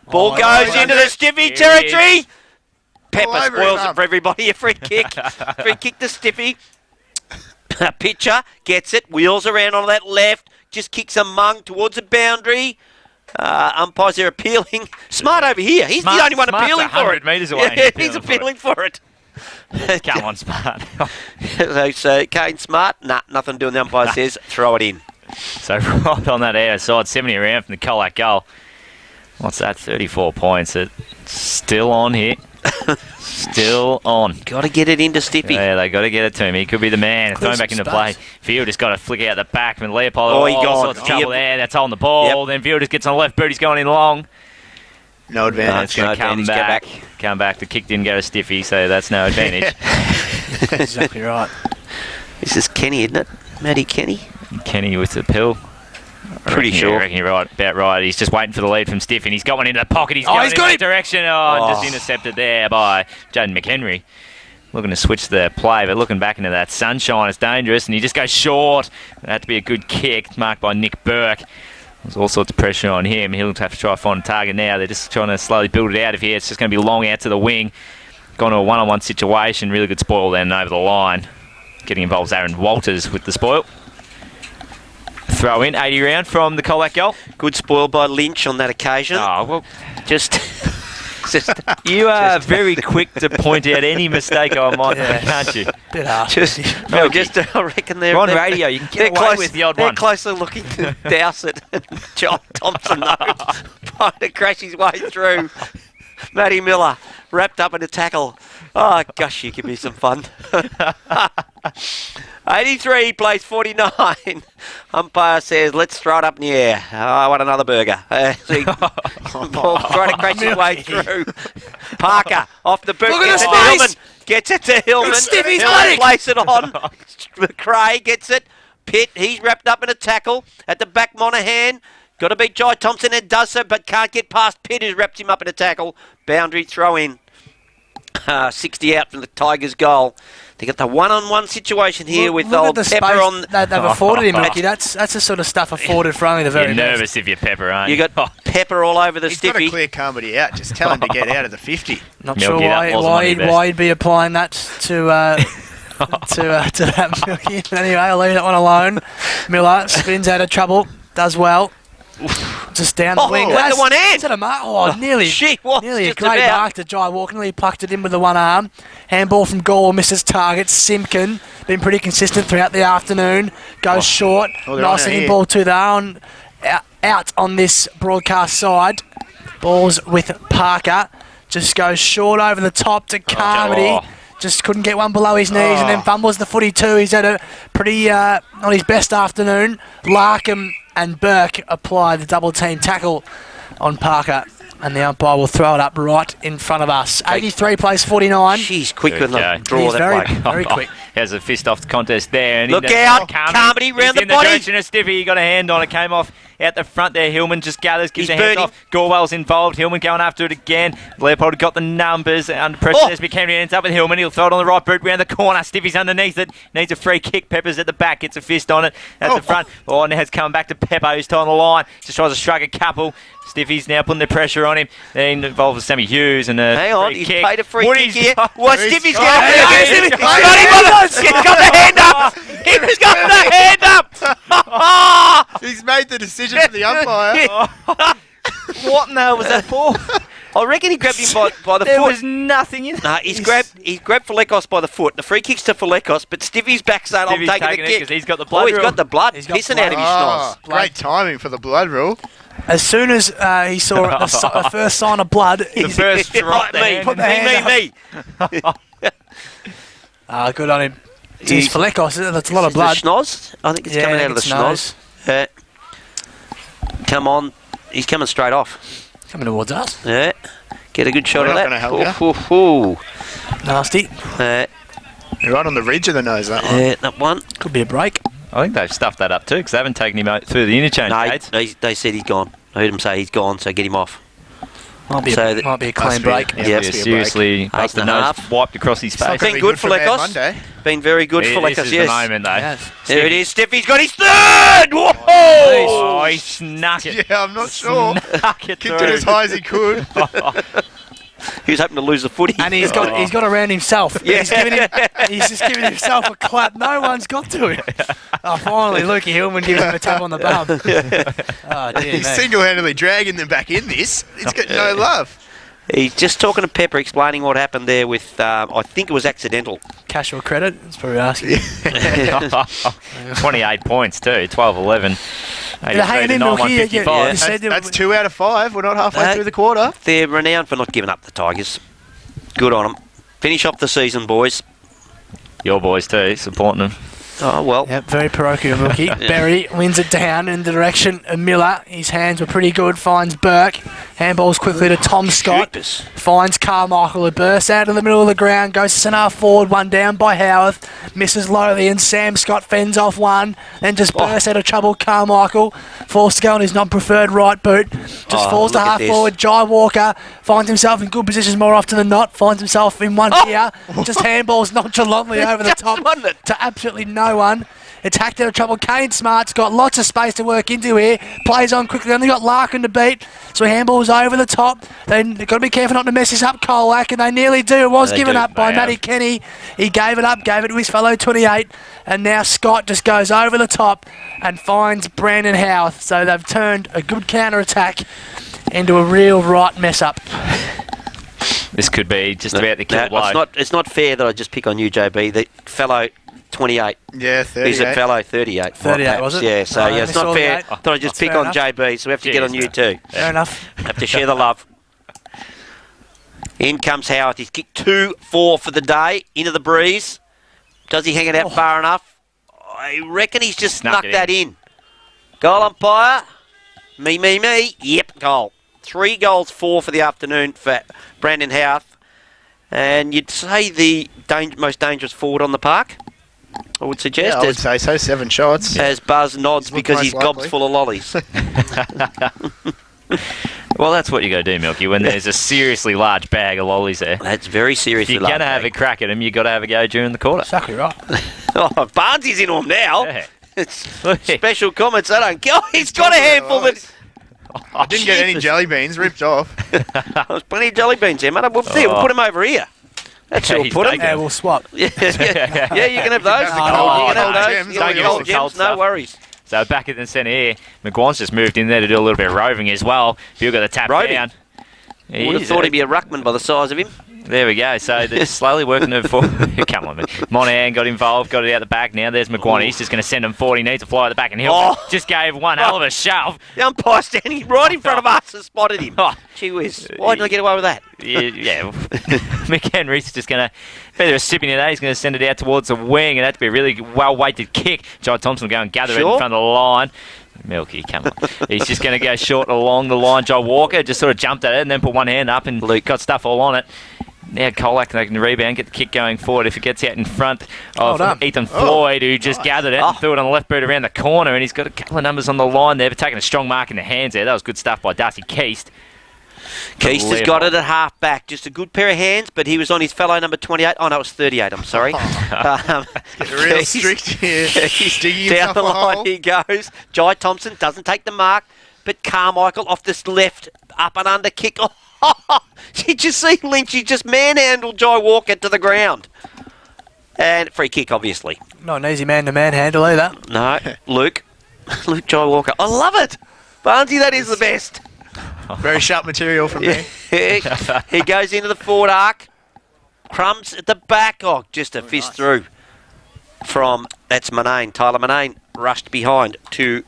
Ball goes into the stiffy territory. Pepper All over spoils him, it for everybody. A free kick. Free kick to Stiffy. Pitcher gets it. Wheels around on that left. Just kicks a mung towards the boundary. Umpires are appealing. Smart over here. He's the only one Smart's appealing for 100 it. metres away. Yeah, he's appealing for it. Come on, Smart. So Kane Smart, nothing doing. The umpire says throw it in. So right on that outside, 70 around from the COLAC goal. What's that? 34 points. It's still on here. Still on. Got to get it into Stiffy. Yeah, they got to get it to him. He could be the man. Clear Thrown back some into play. space. Field just got to flick out the back from Leopold. Oh, he all gone. sorts of trouble Yep. there. That's holding the ball. Yep. Then Field just gets on the left boot. He's going in long. No advantage. It's going to come back. Come back. The kick didn't go to Stiffy, so that's no advantage. Exactly right. This is Kenny, isn't it? Matty Kenny. Kenny with the pill. Pretty I sure. reckon you're right, about right. He's just waiting for the lead from Stiff, and he's got one into the pocket. He's going he's in got that it. direction. And just intercepted there by Jaden McHenry. Looking to switch the play, but looking back into that Sunshine, it's dangerous, and he just goes short. It had to be a good kick, marked by Nick Burke. There's all sorts of pressure on him. He'll have to try to find a target now. They're just trying to slowly build it out of here. It's just going to be long out to the wing. Gone to a one-on-one situation. Really good spoil then over the line. Getting involved Aaron Walters with the spoil. Throw in, 80 round from the COLAC goal. Good spoil by Lynch on that occasion. Oh, well, Just you are very quick to point out any mistake I might make, aren't you? Bit harsh. I reckon they're We're on they're- radio, you can get they're away close, with the odd they're one. closer looking to Dowsett and John Thompson though, trying to crash his way through. Matty Miller wrapped up in a tackle. Oh gosh, you give me some fun. 83 plays 49. Umpire says, let's throw it up in the air. Oh, I want another burger. Ball trying to crash his way through. Parker off the boot. Look at Gets the it to space. Hillman. Gets it to Hillman. It's Stiffy's Hillman leg. plays it on. McRae gets it. Pitt, he's wrapped up in a tackle. At the back, Monahan. Got to beat Jai Thompson and does so, but can't get past Pitt, who's wrapped him up in a tackle. Boundary throw in. 60 out from the Tigers' goal. They got the one-on-one situation here with Look old at the Pepper space on. that they've afforded him, Mickey. That's the sort of stuff afforded for only the very You're best. nervous if you're Pepper, aren't You you? got Pepper all over the He's got to Stiffy. clear Carmody out. Just tell him to get out of the 50. Not Milky, sure that wasn't one of your best. why he'd be applying that to that Milky. Anyway, I'll leave that one alone. Miller spins out of trouble, does well. Just down the wing. with the one hand. Is that a mark? Oh, nearly. She was Nearly a just great about. mark to Jai Walker. Nearly plucked it in with the one arm. Handball from Gore misses target. Simpkin been pretty consistent throughout the afternoon. Goes short. Oh, they're Nice on it hitting here. ball to the out on this broadcast side. Ball's with Parker. Just goes short over the top to Carmody. Oh. Just couldn't get one below his knees and then fumbles the footy too. He's had a pretty, not his best afternoon. Larkham and Burke apply the double team tackle on Parker. And the umpire will throw it up right in front of us. 83 plays 49. She's quick with the Okay. draw He's that very, way. very quick. Has a fist off the contest there. And Look into- out, Carmody round He's the in body. the direction of Stiffy. He got a hand on it. Came off out the front there. Hillman just gathers, gives He's a hand burning. off. Gorwell's involved. Hillman going after it again. Leopold got the numbers under pressure. Oh. As Kennedy ends up with Hillman. He'll throw it on the right boot round the corner. Stiffy's underneath it. Needs a free kick. Pepper's at the back. Gets a fist on it at the front. Oh, now it's coming back to Pepper, who's on the line. Just tries to shrug a couple. Stiffy's now putting the pressure on him. Then involved with Sammy Hughes and a Hang on, free he's kick. paid a free Woody's kick here. got- What, He's Stiffy's got- going Yeah, to he's Stiffy's got- got the hand up. He's got the hand up. He's made the decision for the umpire. What in the hell was that for? I reckon he grabbed him by the There foot. was nothing in it. No, he's grabbed Falekos by the foot. The free kick's to Falekos, but Stiffy's back saying, I'm Stiffy's taking the taking it kick. 'cause he's got the blood Oh, he's rule. got the blood He's got pissing blood. out of his Oh, schnoz. great timing for the blood rule. As soon as he saw the first sign of blood, The he's first drop Right, the me, hand put the hand me. good on him. It's He's- Falekos, that's a lot of Is blood. it schnoz? I think it's Yeah, coming I out of the think schnoz. it's Come on. He's coming straight off. Coming towards us. Yeah. Get a good shot We're of not that. gonna help Ooh, ooh, ooh. Nasty. You're right on the ridge of the nose, that one. That one. Could be a break. I think they've stuffed that up too because they haven't taken him out through the interchange No, gates. they said he's gone. I heard him say he's gone, so get him off. Might be, So a, that- might be a Must clean be. break. Yeah, Yeah, must be a Seriously, bust the and a nose half. wiped across his break. face. Been Pretty good for for Mad Lekos. Monday. Been very good for This Lekos, is yes. the moment though. Yes. There it is. Stiffy's got his third! Whoa! Oh, he snuck it. Yeah, I'm not sure. Snuck it Kicked it as through. high as he could. He was hoping to lose the footy. And he's got around himself. Yeah. He's just giving himself a clap. No one's got to him. Oh, finally, Lukey Hillman gives him a tap on the bum. Oh, dear He's me. single-handedly dragging them back in this. He's got no love. He's just talking to Pepper, explaining what happened there with, I think it was accidental. Cash or credit? It's probably asking. 28 points too, 12-11. The hand in, Milky, you 155. said That's 2 out of 5. We're not halfway No. through the quarter. They're renowned for not giving up, the Tigers. Good on them. Finish off the season, boys. Your boys too, supporting them. Oh, well. Yep, very parochial, Milky. Berry wins it down in the direction of Miller. His hands were pretty good. Finds Burke. Handballs quickly to Tom Scott. Shooters. Finds Carmichael, who bursts out of the middle of the ground, goes to centre forward, one down by Howarth, misses Lowley, and Sam Scott fends off one, then just bursts out of trouble. Carmichael forced to go on his non-preferred right boot, just falls to look at half this. forward. Jai Walker finds himself in good positions more often than not, finds himself in one here, just handballs nonchalantly over the top Wasn't it? to absolutely no one. Attacked out of trouble. Kane Smart's got lots of space to work into here. Plays on quickly. Only got Larkin to beat. So handballs over the top. They've got to be careful not to mess this up, COLAC, and they nearly do. It was They given do. up by They Matty have. Kenny. He gave it up, gave it to his fellow 28. And now Scott just goes over the top and finds Brandon Howarth. So they've turned a good counter-attack into a real right mess-up. This could be just about the kill blow. it's not fair that I just pick on you, JB. The fellow 28. Yeah, 38. He's a fellow 38. 38, was it? Yeah, so Right, yeah, it's I not saw the fair eight. that I just That's pick fair on enough. JB, so we have to get on Jeez, you too. Fair enough. Have to share the love. In comes Howard. He's kicked 2-4 for the day. Into the breeze. Does he hang it out far enough? I reckon he's just Snuck snuck it that in. in. Goal umpire. Me. Yep, goal. 3 goals, 4 for the afternoon for Brandon Howarth. And you'd say the most dangerous forward on the park, I would suggest, Yeah, I would say so. 7 shots. as Buzz nods He's looked because most he's gobs likely. full of lollies. Well, that's what you got to do, Milky, when there's a seriously large bag of lollies there. That's very If seriously you're going to large have a bag. crack at them, you've got to have a go during the quarter. Exactly right. Oh, Barnsy's into him now. Yeah. It's special comments. I don't care. He's got a handful that. I didn't get any jelly beans. Ripped off. There's plenty of jelly beans here, mate. We'll put him over here. That's where we'll He's put him. taken Yeah, we'll swap. Yeah, you can have those. have the You cold can have those. gems, You can have don't the give us cold the cold gems. No stuff. worries. So back in the centre here, McGuan's just moved in there to do a little bit of roving as well. Bill got the tap Roving? down. Would have thought he'd be a ruckman by the size of him. There we go. So they're slowly working it forward. Come on, man. Monahan got involved, got it out the back now. There's McGuire. He's just going to send him forward. He needs to fly at the back, and he'll just gave one hell of a shove. The umpire standing right in front of us and spotted him. Gee whiz. Why didn't I get away with that? Yeah. McHenry's just going to be the recipient of that. He's going to send it out towards the wing, and that's be a really well-weighted kick. Jai Thompson will go and gather it in front of the line. Milky, come on. He's just going to go short along the line. Joe Walker just sort of jumped at it and then put one hand up and got stuff all on it. Now COLAC, they can rebound, get the kick going forward. If it gets out in front of Ethan Floyd, who just gathered it and threw it on the left boot around the corner, and he's got a couple of numbers on the line there, but taking a strong mark in the hands there. That was good stuff by Darcy Keast. Keast has got it at half back. Just a good pair of hands, but he was on his fellow number 28. Oh, no, it was 38, I'm sorry. Real strict here. Down the line he goes. Jai Thompson doesn't take the mark, but Carmichael off this left up and under kick. Did you see Lynch? He just manhandled Jai Walker to the ground. And free kick, obviously. Not an easy man to manhandle either. No, Luke Jai Walker. I love it. Barnesy, that is the best. Very sharp material from me. He goes into the forward arc. Crumbs at the back. Oh, just a fist through from, that's Manane. Tyler Manane rushed behind to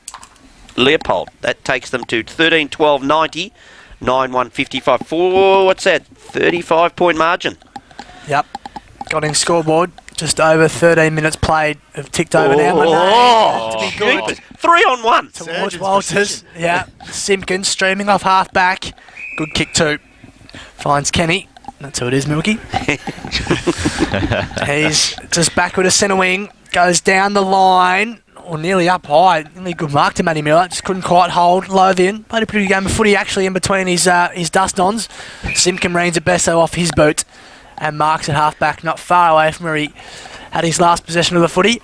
Leopold. That takes them to 13-12-90. 9-1-55. What's that? 35-point margin. Yep. Got in scoreboard. Just over 13 minutes played. Have ticked over now. To be good. 3 on 1. Towards Walters. Yeah. Simpkins streaming off half back. Good kick too. Finds Kenny. That's who it is, Milky. He's just back with a centre wing. Goes down the line. Or nearly up high. Nearly good mark to Matty Miller. Just couldn't quite hold Lothian. Played a pretty good game of footy actually in between his dust-ons. Simpkin reigns at best off his boot. And marks at half-back, not far away from where he had his last possession of the footy.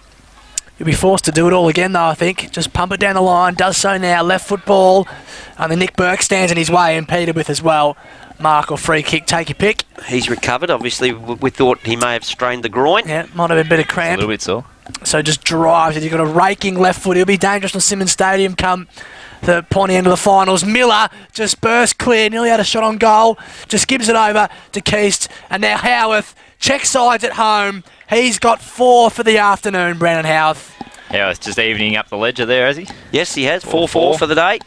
He'll be forced to do it all again, though, I think. Just pump it down the line, does so now. Left foot ball, and then Nick Burke stands in his way, impeded with as well. Mark or free kick, take your pick. He's recovered. Obviously, we thought he may have strained the groin. Yeah, might have been a bit of cramp. A little bit sore. So just drives it. You've got a raking left foot. He'll be dangerous on Simmons Stadium come the pointy end of the finals. Miller just burst clear, nearly had a shot on goal. Just gives it over to Keast. And now Howarth, check sides at home. He's got 4 for the afternoon, Brandon Howarth. Howarth just evening up the ledger there, has he? Yes, he has. 4-4 for the day.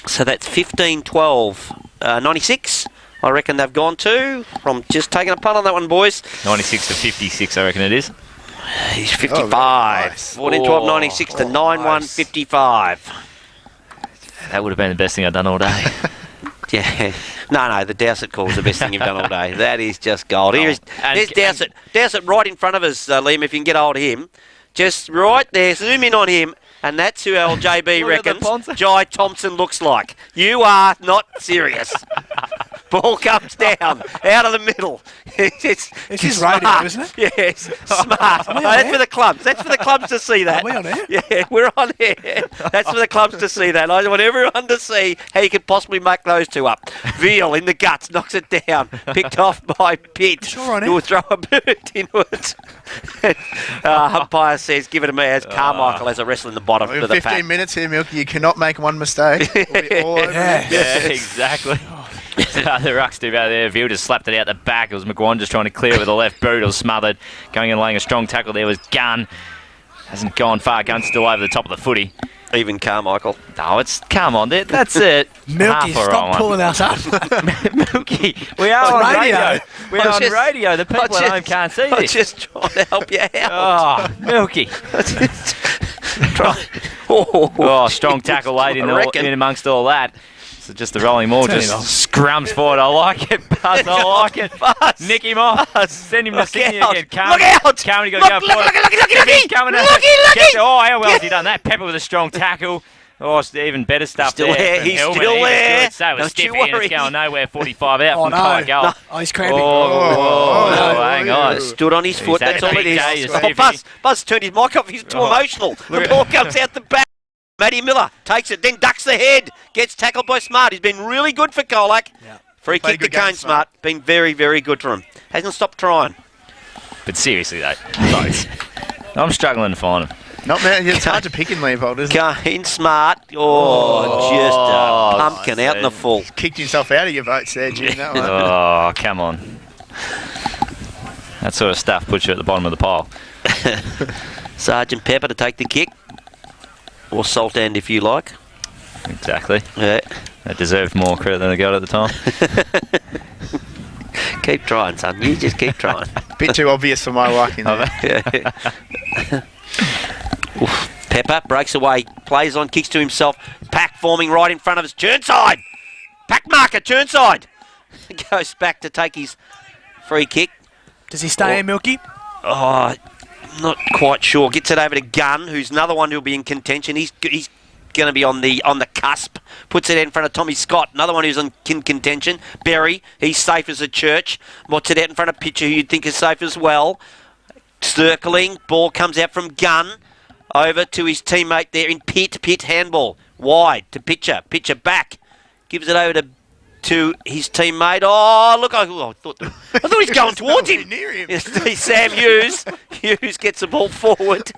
So that's 15-12. 96, I reckon they've gone to. From just taking a punt on that one, boys. 96 to 56, I reckon it is. He's 55. Nice. 14-12-96 to 9-1-55. That would have been the best thing I've done all day. Yeah. No, the Dowsett call is the best thing you've done all day. That is just gold. There's Dowsett. Dowsett right in front of us, Liam, if you can get hold of him. Just right there, zoom in on him, and that's who LJB reckons Jai Thompson looks like. You are not serious. Ball comes down, out of the middle. It's his radio, isn't it? Yes, smart. No, that's for the clubs. That's for the clubs to see that. Are we on air? Yeah, we're on air. That's for the clubs to see that. I want everyone to see how you could possibly make those two up. Veal in the guts, knocks it down. Picked off by Pitt. Sure on air. Who will throw a boot into it. Umpire says, give it to me as Carmichael has a wrestle in the bottom of the 15 pack. minutes here, Milky. You cannot make one mistake. We'll be all over it. Yeah, exactly. The ruck's too bad there. Veal just slapped it out the back. It was McGuire just trying to clear with the left boot. It was smothered. Going and laying a strong tackle there was Gunn. Hasn't gone far. Gunn's still over the top of the footy. Even Carmichael. No, come on. That's it. Milky, stop pulling us up. Milky, we are on radio. We are on just- radio. The people at home can't see I'm this. just trying to help you out. Oh, Milky. Strong tackle late in amongst all that. So just the rolling maul just scrums forward. I like it, Buzz. I like it. Buzz. Nick him off. Send him to Sydney out. again. Look out. Cameron, you got to go for it. Looky. Coming Looky. Oh, how well has he done that? Pepper with a strong tackle. Oh, it's even better stuff Still there. He's still there. So it's Don't stiffy you and it's worry. going nowhere. 45 out Oh, from no. Kai goal. No. Oh, he's cramping. Hang on. Stood on his foot. had That's a all it big day, is. Stiffy. Buzz turned his mic off. He's too emotional. The ball comes out the back. Matty Miller takes it, then ducks the head. Gets tackled by Smart. He's been really good for COLAC. Yeah. Free Played kick to good game, Kane Smart. Been very, very good for him. Hasn't stopped trying. But seriously, though, both. I'm struggling to find him. Not man, it's hard to pick in Leopold, isn't it? Kane Smart. Just a pumpkin out in the full. Kicked himself out of your votes there, Jim. That one. Oh, come on. That sort of stuff puts you at the bottom of the pile. Sergeant Pepper to take the kick. Or Salt End, if you like. Exactly. Yeah. They deserved more credit than they got at the time. Keep trying, son. You just keep trying. Bit too obvious for my liking there. Oof. Pepper breaks away, plays on, kicks to himself. Pack forming right in front of us. Turnside! Pack marker, turnside! Goes back to take his free kick. Does he stay in, Milky? Oh, not quite sure. Gets it over to Gunn, who's another one who'll be in contention. He's going to be on the cusp. Puts it in front of Tommy Scott, another one who's in contention. Berry, he's safe as a church. Puts it out in front of Pitcher, who you'd think is safe as well. Circling, ball comes out from Gunn. Over to his teammate there in Pitt. Pitt handball. Wide to Pitcher. Pitcher back. Gives it over to his teammate. Oh, look, I thought he's going towards him. Near him. It's Sam Hughes. Hughes gets the ball forward.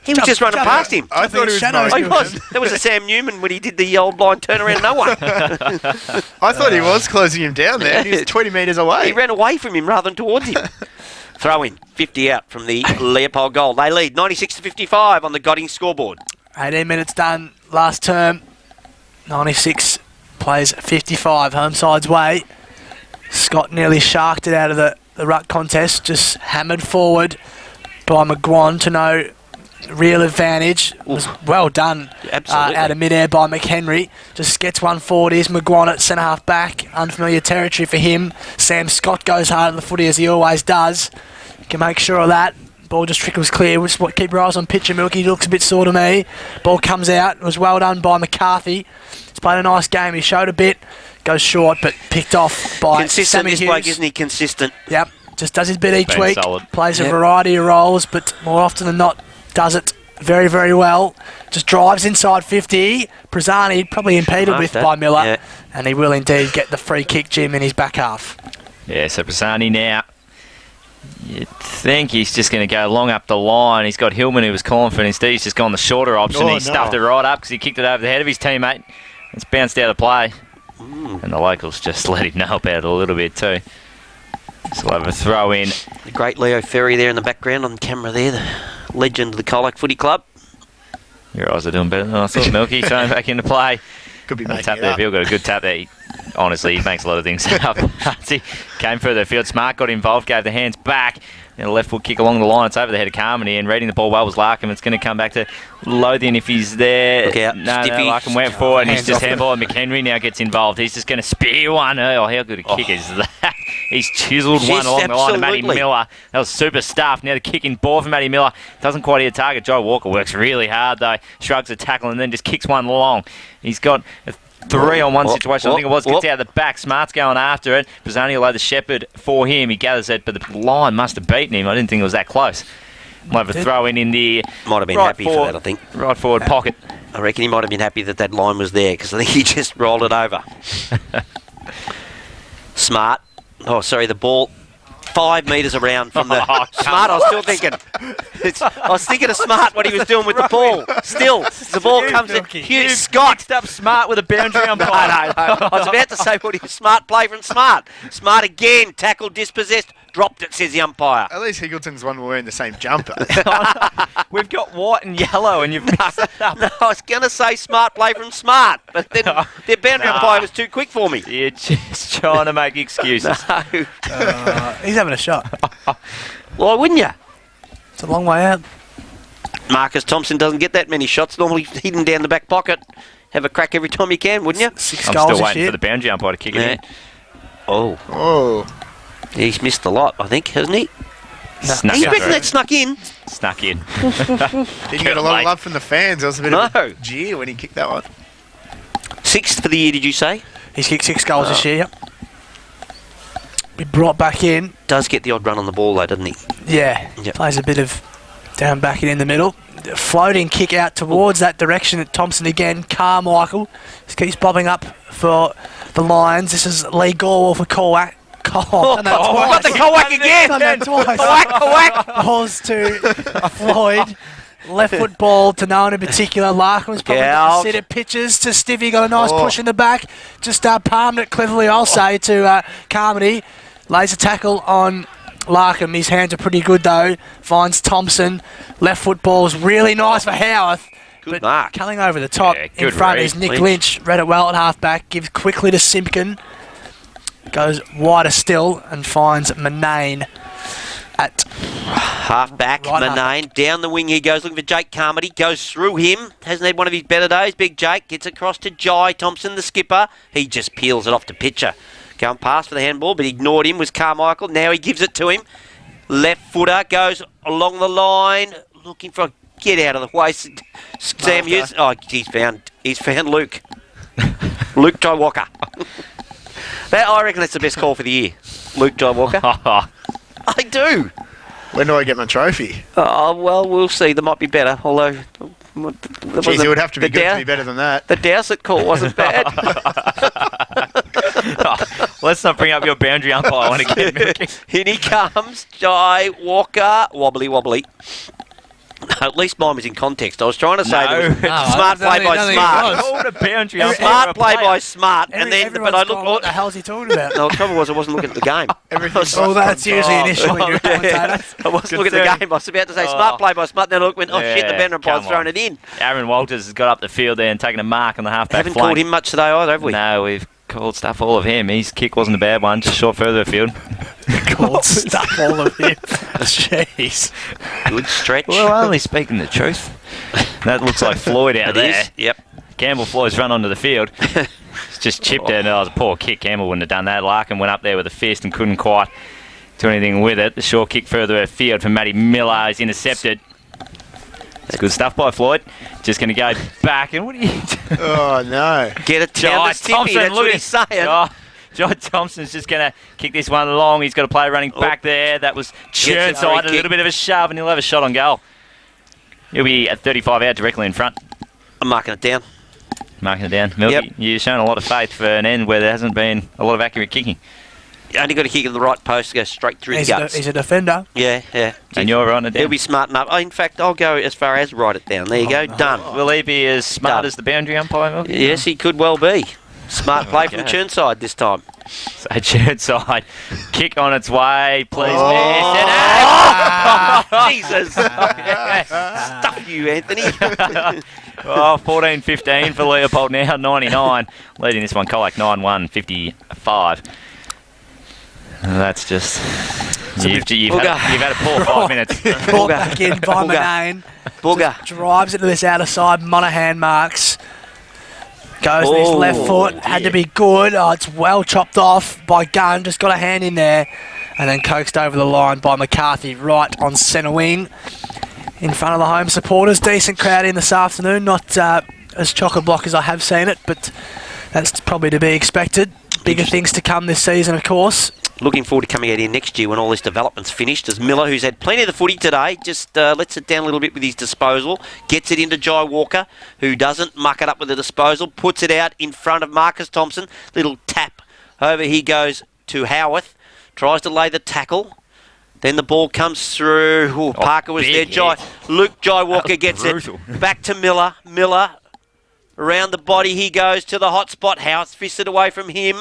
He was just running past him. I thought he was Shadows. Oh, he was. That was a Sam Newman when he did the old blind turnaround. No one. I thought he was closing him down there. He was 20 metres away. He ran away from him rather than towards him. Throw in. 50 out from the Leopold goal. They lead 96-55 on the Godding scoreboard. 18 minutes done last term. 96 plays 55. Home side's way. Scott nearly sharked it out of the ruck contest. Just hammered forward by McGuan to no real advantage. It was well done out of mid-air by McHenry. Just gets one forward. Here's McGuan at centre-half back. Unfamiliar territory for him. Sam Scott goes hard at the footy as he always does. You can make sure of that. Ball just trickles clear. Just keep your eyes on Pitcher, Milky. He looks a bit sore to me. Ball comes out. It was well done by McCarthy. He's played a nice game. He showed a bit. Goes short, but picked off by consistent, Sammy this Hughes. bloke, isn't he? Consistent. Yep. Just does his bit each Been week. solid. Plays a variety of roles, but more often than not, does it very, very well. Just drives inside 50. Prazzani probably impeded with by Miller. Yeah. And he will indeed get the free kick, Jim, in his back half. Yeah, so Prazzani now. You'd think he's just going to go long up the line. He's got Hillman who was calling for it. Instead, he's just gone the shorter option. He stuffed it right up because he kicked it over the head of his teammate. It's bounced out of play. And the locals just let him know about it a little bit too. So we'll have a throw in. The great Leo Ferry there in the background on camera there, the legend of the COLAC Footy Club. Your eyes are doing better than I thought. Milky throwing back into play. Could be making tap it there. up. Bill got a good tap there. Honestly, he makes a lot of things up. He came further afield. Smart got involved, gave the hands back. And a left foot kick along the line. It's over the head of Carmody. And reading the ball well was Larkham. It's going to come back to Lothian if he's there. Look out. No, Stiffy. Larkham went forward and he's Hands just off handball. McHenry now gets involved. He's just going to spear one. Oh, how good a kick is that? He's chiseled Yes, one along the line to Matty absolutely. Miller. That was super stuffed. Now the kicking ball for Matty Miller. Doesn't quite hit a target. Joe Walker works really hard though. Shrugs a tackle and then just kicks one long. He's got a 3-on-1 situation. I think it was. Gets out the back. Smart's going after it. Prazzani will lay the shepherd for him. He gathers it, but the line must have beaten him. I didn't think it was that close. Might have a throw in the Might have been right happy forward, for that, I think. right forward pocket. I reckon he might have been happy that line was there because I think he just rolled it over. Smart. Oh, sorry, the ball 5 metres around from the Smart. I was still thinking. I was thinking of Smart what he was doing with the ball. Still, the ball comes in. Hughes Scott. Mixed up Smart with a boundary umpire. No. I was about to say what he Smart play from Smart. Smart again, tackled, dispossessed, dropped it, says the umpire. At least Higgleton's one wearing the same jumper. We've got white and yellow, and you've mixed it up. No, I was going to say Smart play from Smart, but then their boundary umpire was too quick for me. You're just trying to make excuses. No. He's having a shot. Why wouldn't you? It's a long way out. Marcus Thompson doesn't get that many shots. Normally hidden down the back pocket. Have a crack every time you can, wouldn't you? 6 I'm goals still this waiting year. for the boundary umpire to kick it in. Oh, Oh. he's missed a lot, I think, hasn't he? Snuck He up reckon there. that snuck in. Snuck in. Didn't get a lot of love from the fans. There was a bit of a jeer when he kicked that one. 6th for the year, did you say? He's kicked 6 goals this year, yep. Be brought back in. Does get the odd run on the ball, though, doesn't he? Yeah, Yep. plays a bit of down back in the middle. Floating kick out towards that direction at Thompson again. Carmichael just keeps bobbing up for the Lions. This is Lee Gorwell for COLAC. Done that twice. Got the Kowak again! Done that twice. Kowak! Balls to Floyd. Left foot ball to no one in particular. Larkham's probably got the sit at pitches to Stivvy. Got a nice push in the back. Just palmed it cleverly, I'll say, to Carmody. Lays a tackle on Larkham, his hands are pretty good though. Finds Thompson. Left foot ball's really nice for Howarth. Good mark. Coming over the top Yeah, in good front read. is Nick Lynch. Read it well at half-back. Gives quickly to Simpkin. Goes wider still and finds Manane at Half-back, Right Manane. Down the wing he goes, looking for Jake Carmody. Goes through him. Hasn't had one of his better days. Big Jake gets across to Jai Thompson, the skipper. He just peels it off to Pitcher. Going past for the handball, but ignored him was Carmichael. Now he gives it to him. Left footer goes along the line, looking for a get out of the way. Sam Hughes. Oh, he's found Luke. Luke Jai Walker. I reckon that's the best call for the year. Luke Jai Walker. I do. When do I get my trophy? Oh, well, we'll see. There might be better, although... Jeez, it would have to be good to be better than that. The Dowsett call wasn't bad. Let's not bring up your boundary umpire when again, Milky. In he comes, Jai Walker. Wobbly, wobbly. At least mine was in context. I was trying to say there was smart play by smart. Called a boundary umpire. Smart play by smart. And then, but I looked... what the hell's he talking about? No, the trouble was I wasn't looking at the game. Well, that's usually an issue when you're a commentator. I wasn't looking at the game. I was about to say smart play by smart. Then I went, oh shit, the boundary umpire's come thrown on. it in. Aaron Walters has got up the field there and taken a mark on the half-back Haven't flank. called him much today either, have we? No, we've called stuff all of him. His kick wasn't a bad one, just short further afield. Called stuff all of him. Jeez. Good stretch. Well, only speaking the truth. That looks like Floyd out It there. is, yep. Campbell Floyd's run onto the field. It's just chipped it. Oh, it was a poor kick. Campbell wouldn't have done that. Larkin went up there with a fist and couldn't quite do anything with it. The short kick further afield from Matty Miller is intercepted. That's good stuff by Floyd. Just going to go back. And what are you doing? Oh, no. Get it down to Tippy, that's what he's saying. John Thompson's just going to kick this one long. He's got a player running back there. That was Churnside. A little bit of a shove, and he'll have a shot on goal. He'll be at 35 out directly in front. I'm marking it down. Marking it down. Milky, you've shown a lot of faith for an end where there hasn't been a lot of accurate kicking. You only got to kick in the right post to go straight through the guts. He's a defender. Yeah. And you're writing it down. He'll be smart enough. Oh, in fact, I'll go as far as write it down. There you go. Done. Will he be as smart Done. as the boundary umpire, Milky? Yes, he could well be. Smart play from Churnside this time. So Churnside, kick on its way, please. Jesus. Stuff you, Anthony. 14-15 for Leopold now, 99. Leading this one, COLAC 9-1, 55. That's just... You've had a poor 5 minutes. Brought back in by Manane. Booger. Drives into this outer side. Monahan marks. Goes with his left foot. Had to be good. Oh, it's well chopped off by Gunn. Just got a hand in there. And then coaxed over the line by McCarthy right on centre wing. In front of the home supporters. Decent crowd in this afternoon. Not as chock-a-block as I have seen it, but that's probably to be expected. Bigger things to come this season, of course. Looking forward to coming out here next year when all this development's finished. As Miller, who's had plenty of the footy today, just lets it down a little bit with his disposal. Gets it into Jai Walker, who doesn't muck it up with the disposal. Puts it out in front of Marcus Thompson. Little tap. Over he goes to Howarth. Tries to lay the tackle. Then the ball comes through. Ooh, Parker was there. Jai Walker gets brutal. it. Back to Miller. Miller around the body he goes to the hot spot. Howarth fisted away from him.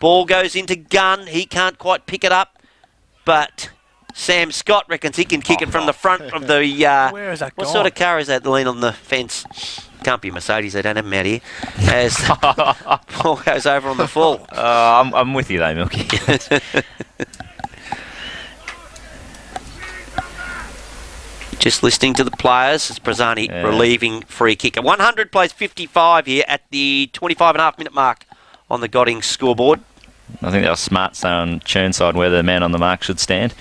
Ball goes into Gunn. He can't quite pick it up. But Sam Scott reckons he can kick it from the front of the... Where is that what gone? sort of car is that to lean on the fence? Can't be a Mercedes. They don't have them out here. As the ball goes over on the full. I'm with you though, Milky. Just listening to the players. It's Brazzani relieving free kicker. 100 plays 55 here at the 25.5 minute mark on the Godding scoreboard. I think that was smart saying Churnside where the man on the mark should stand.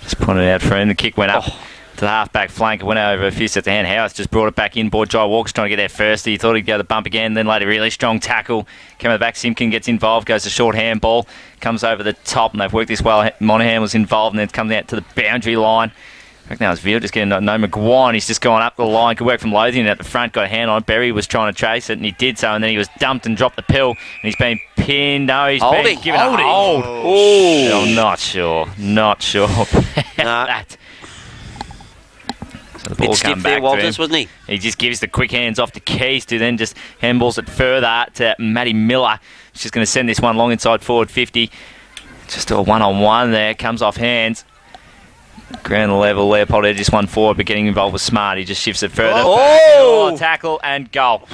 Just pointed out for him. The kick went up to the half-back flank. It went over a few sets of hand. Howarth just brought it back in. Jai Walker's trying to get there first. He thought he'd go the bump again. Then later, really strong tackle. Came at the back. Simpkin gets involved. Goes to short handball. Comes over the top, and they've worked this well. Monahan was involved, and then comes out to the boundary line. I reckon that was Veal just getting no McGuire. He's just going up the line. Could work from Lothian at the front. Got a hand on it. Berry was trying to chase it, and he did so. And then he was dumped and dropped the pill. And he's been pinned. No, he's been given a hold. Oh. I'm not sure. Not sure about that. So the ball Bit stiff come there, back Walters, to him. wasn't he? He just gives the quick hands off to Keys, who then just handballs it further to Matty Miller. He's just going to send this one long inside forward 50. Just a one-on-one there. Comes off hands. Ground level. Leopold just won forward, but getting involved with Smart. He just shifts it further. Oh! Tackle and goal.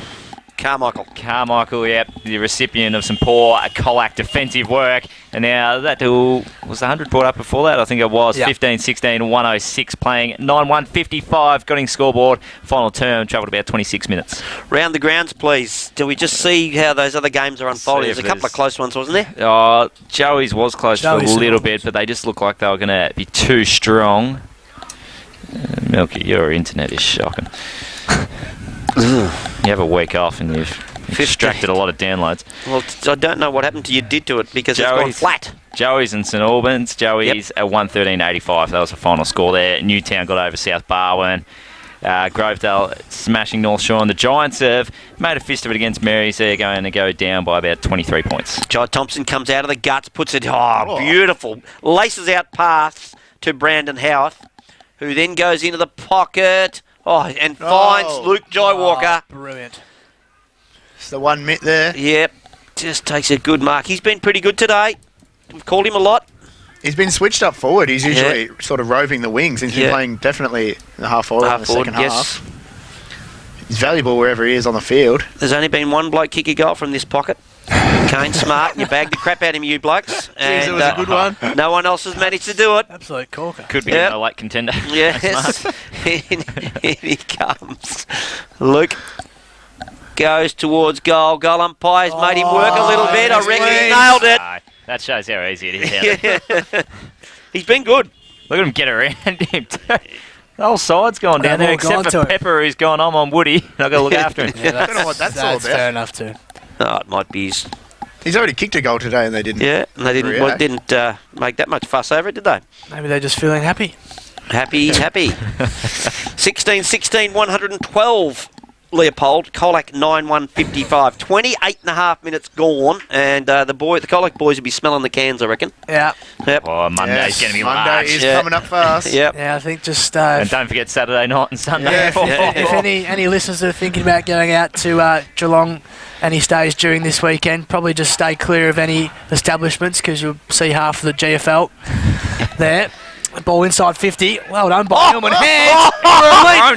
Carmichael, yep, the recipient of some poor COLAC defensive work. And now that was the 100 brought up before that? I think it was. Yep. 15-16, 106 playing. 9-1-55, got in scoreboard. Final term, travelled about 26 minutes. Round the grounds, please. Do we just see how those other games are unfolding? See if There's a couple of close ones, wasn't there? Joey's was close for a little bit, but they just look like they were going to be too strong. Milky, your internet is shocking. You have a week off and you've extracted a lot of downloads. Well, I don't know what happened to you did to it because it's gone flat. Joey's in St Albans. Joey's at 113.85. That was the final score there. Newtown got over South Barwon. Grovedale smashing North Shore. And the Giants have made a fist of it against Marys. They're going to go down by about 23 points. Jai Thompson comes out of the guts, puts it, beautiful. Laces out pass to Brandon Howarth, who then goes into the pocket. And finds Luke Jai Walker. Brilliant. It's the 1 mitt there. Yep, just takes a good mark. He's been pretty good today. We've called him a lot. He's been switched up forward. He's usually sort of roving the wings. He's been playing definitely in the half forward in the second half. He's valuable wherever he is on the field. There's only been one bloke kick a goal from this pocket. Kane Smart, you bagged the crap out of him, you blokes. Jeez, it was a good one. No one else has managed to do it. Absolute corker. Could be a late contender. Yes. In he comes. Luke goes towards goal. Goal umpire's made him work a little bit. I reckon he nailed it. That shows how easy it is. He's been good. Look at him get around him. The whole side's gone down there, except for Pepper, who's gone on Woody. I've got to look after him. I don't know what that's all about. Fair enough too. It might be his... He's already kicked a goal today and they didn't. Yeah, and they didn't make that much fuss over it, did they? Maybe they're just feeling happy. Happy. 16-16, 112. Leopold, Colac 9-1-55. 28.5 minutes gone, and the Colac boys will be smelling the cans, I reckon. Yeah. Yep. Oh, Monday's going to be Monday large. is coming up fast. Yep. Yeah, I think just... and don't forget Saturday night and Sunday. If any listeners are thinking about going out to Geelong any stage during this weekend, probably just stay clear of any establishments because you'll see half of the GFL there. The ball inside 50. Well done by Hillman. Hands.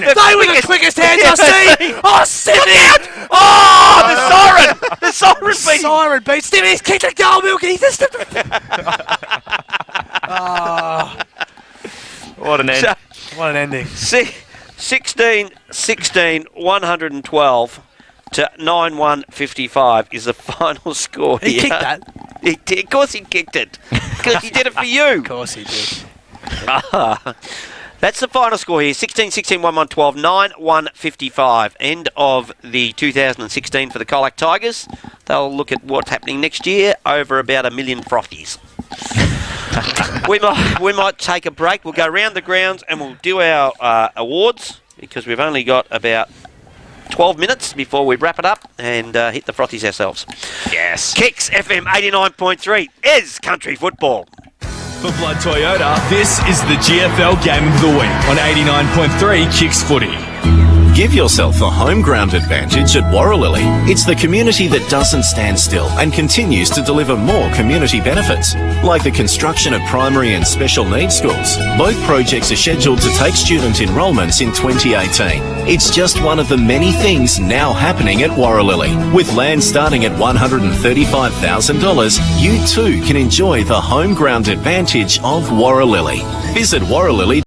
They were the quickest hands I see. Sydney. The siren beat Sydney. He's kicked a goal, Milky. What an end. What an ending. 16-16, 112 to 9-1-55 is the final score here. He kicked that. Of course he kicked it. Because he did it for you. Of course he did. That's the final score here. 16-16, 1-1-12, 9-1-55. End of the 2016 for the Colac Tigers. They'll look at what's happening next year over about 1 million frothies. we might take a break. We'll go round the grounds and we'll do our awards because we've only got about 12 minutes before we wrap it up and hit the frothies ourselves. Yes. Kicks FM 89.3 is country football. For Blood Toyota, this is the GFL Game of the Week on 89.3 Kicks Footy. Give yourself the home ground advantage at Warralilly. It's the community that doesn't stand still and continues to deliver more community benefits, like the construction of primary and special needs schools. Both projects are scheduled to take student enrolments in 2018. It's just one of the many things now happening at Warralilly. With land starting at $135,000, you too can enjoy the home ground advantage of Warralilly. Visit Warralilly.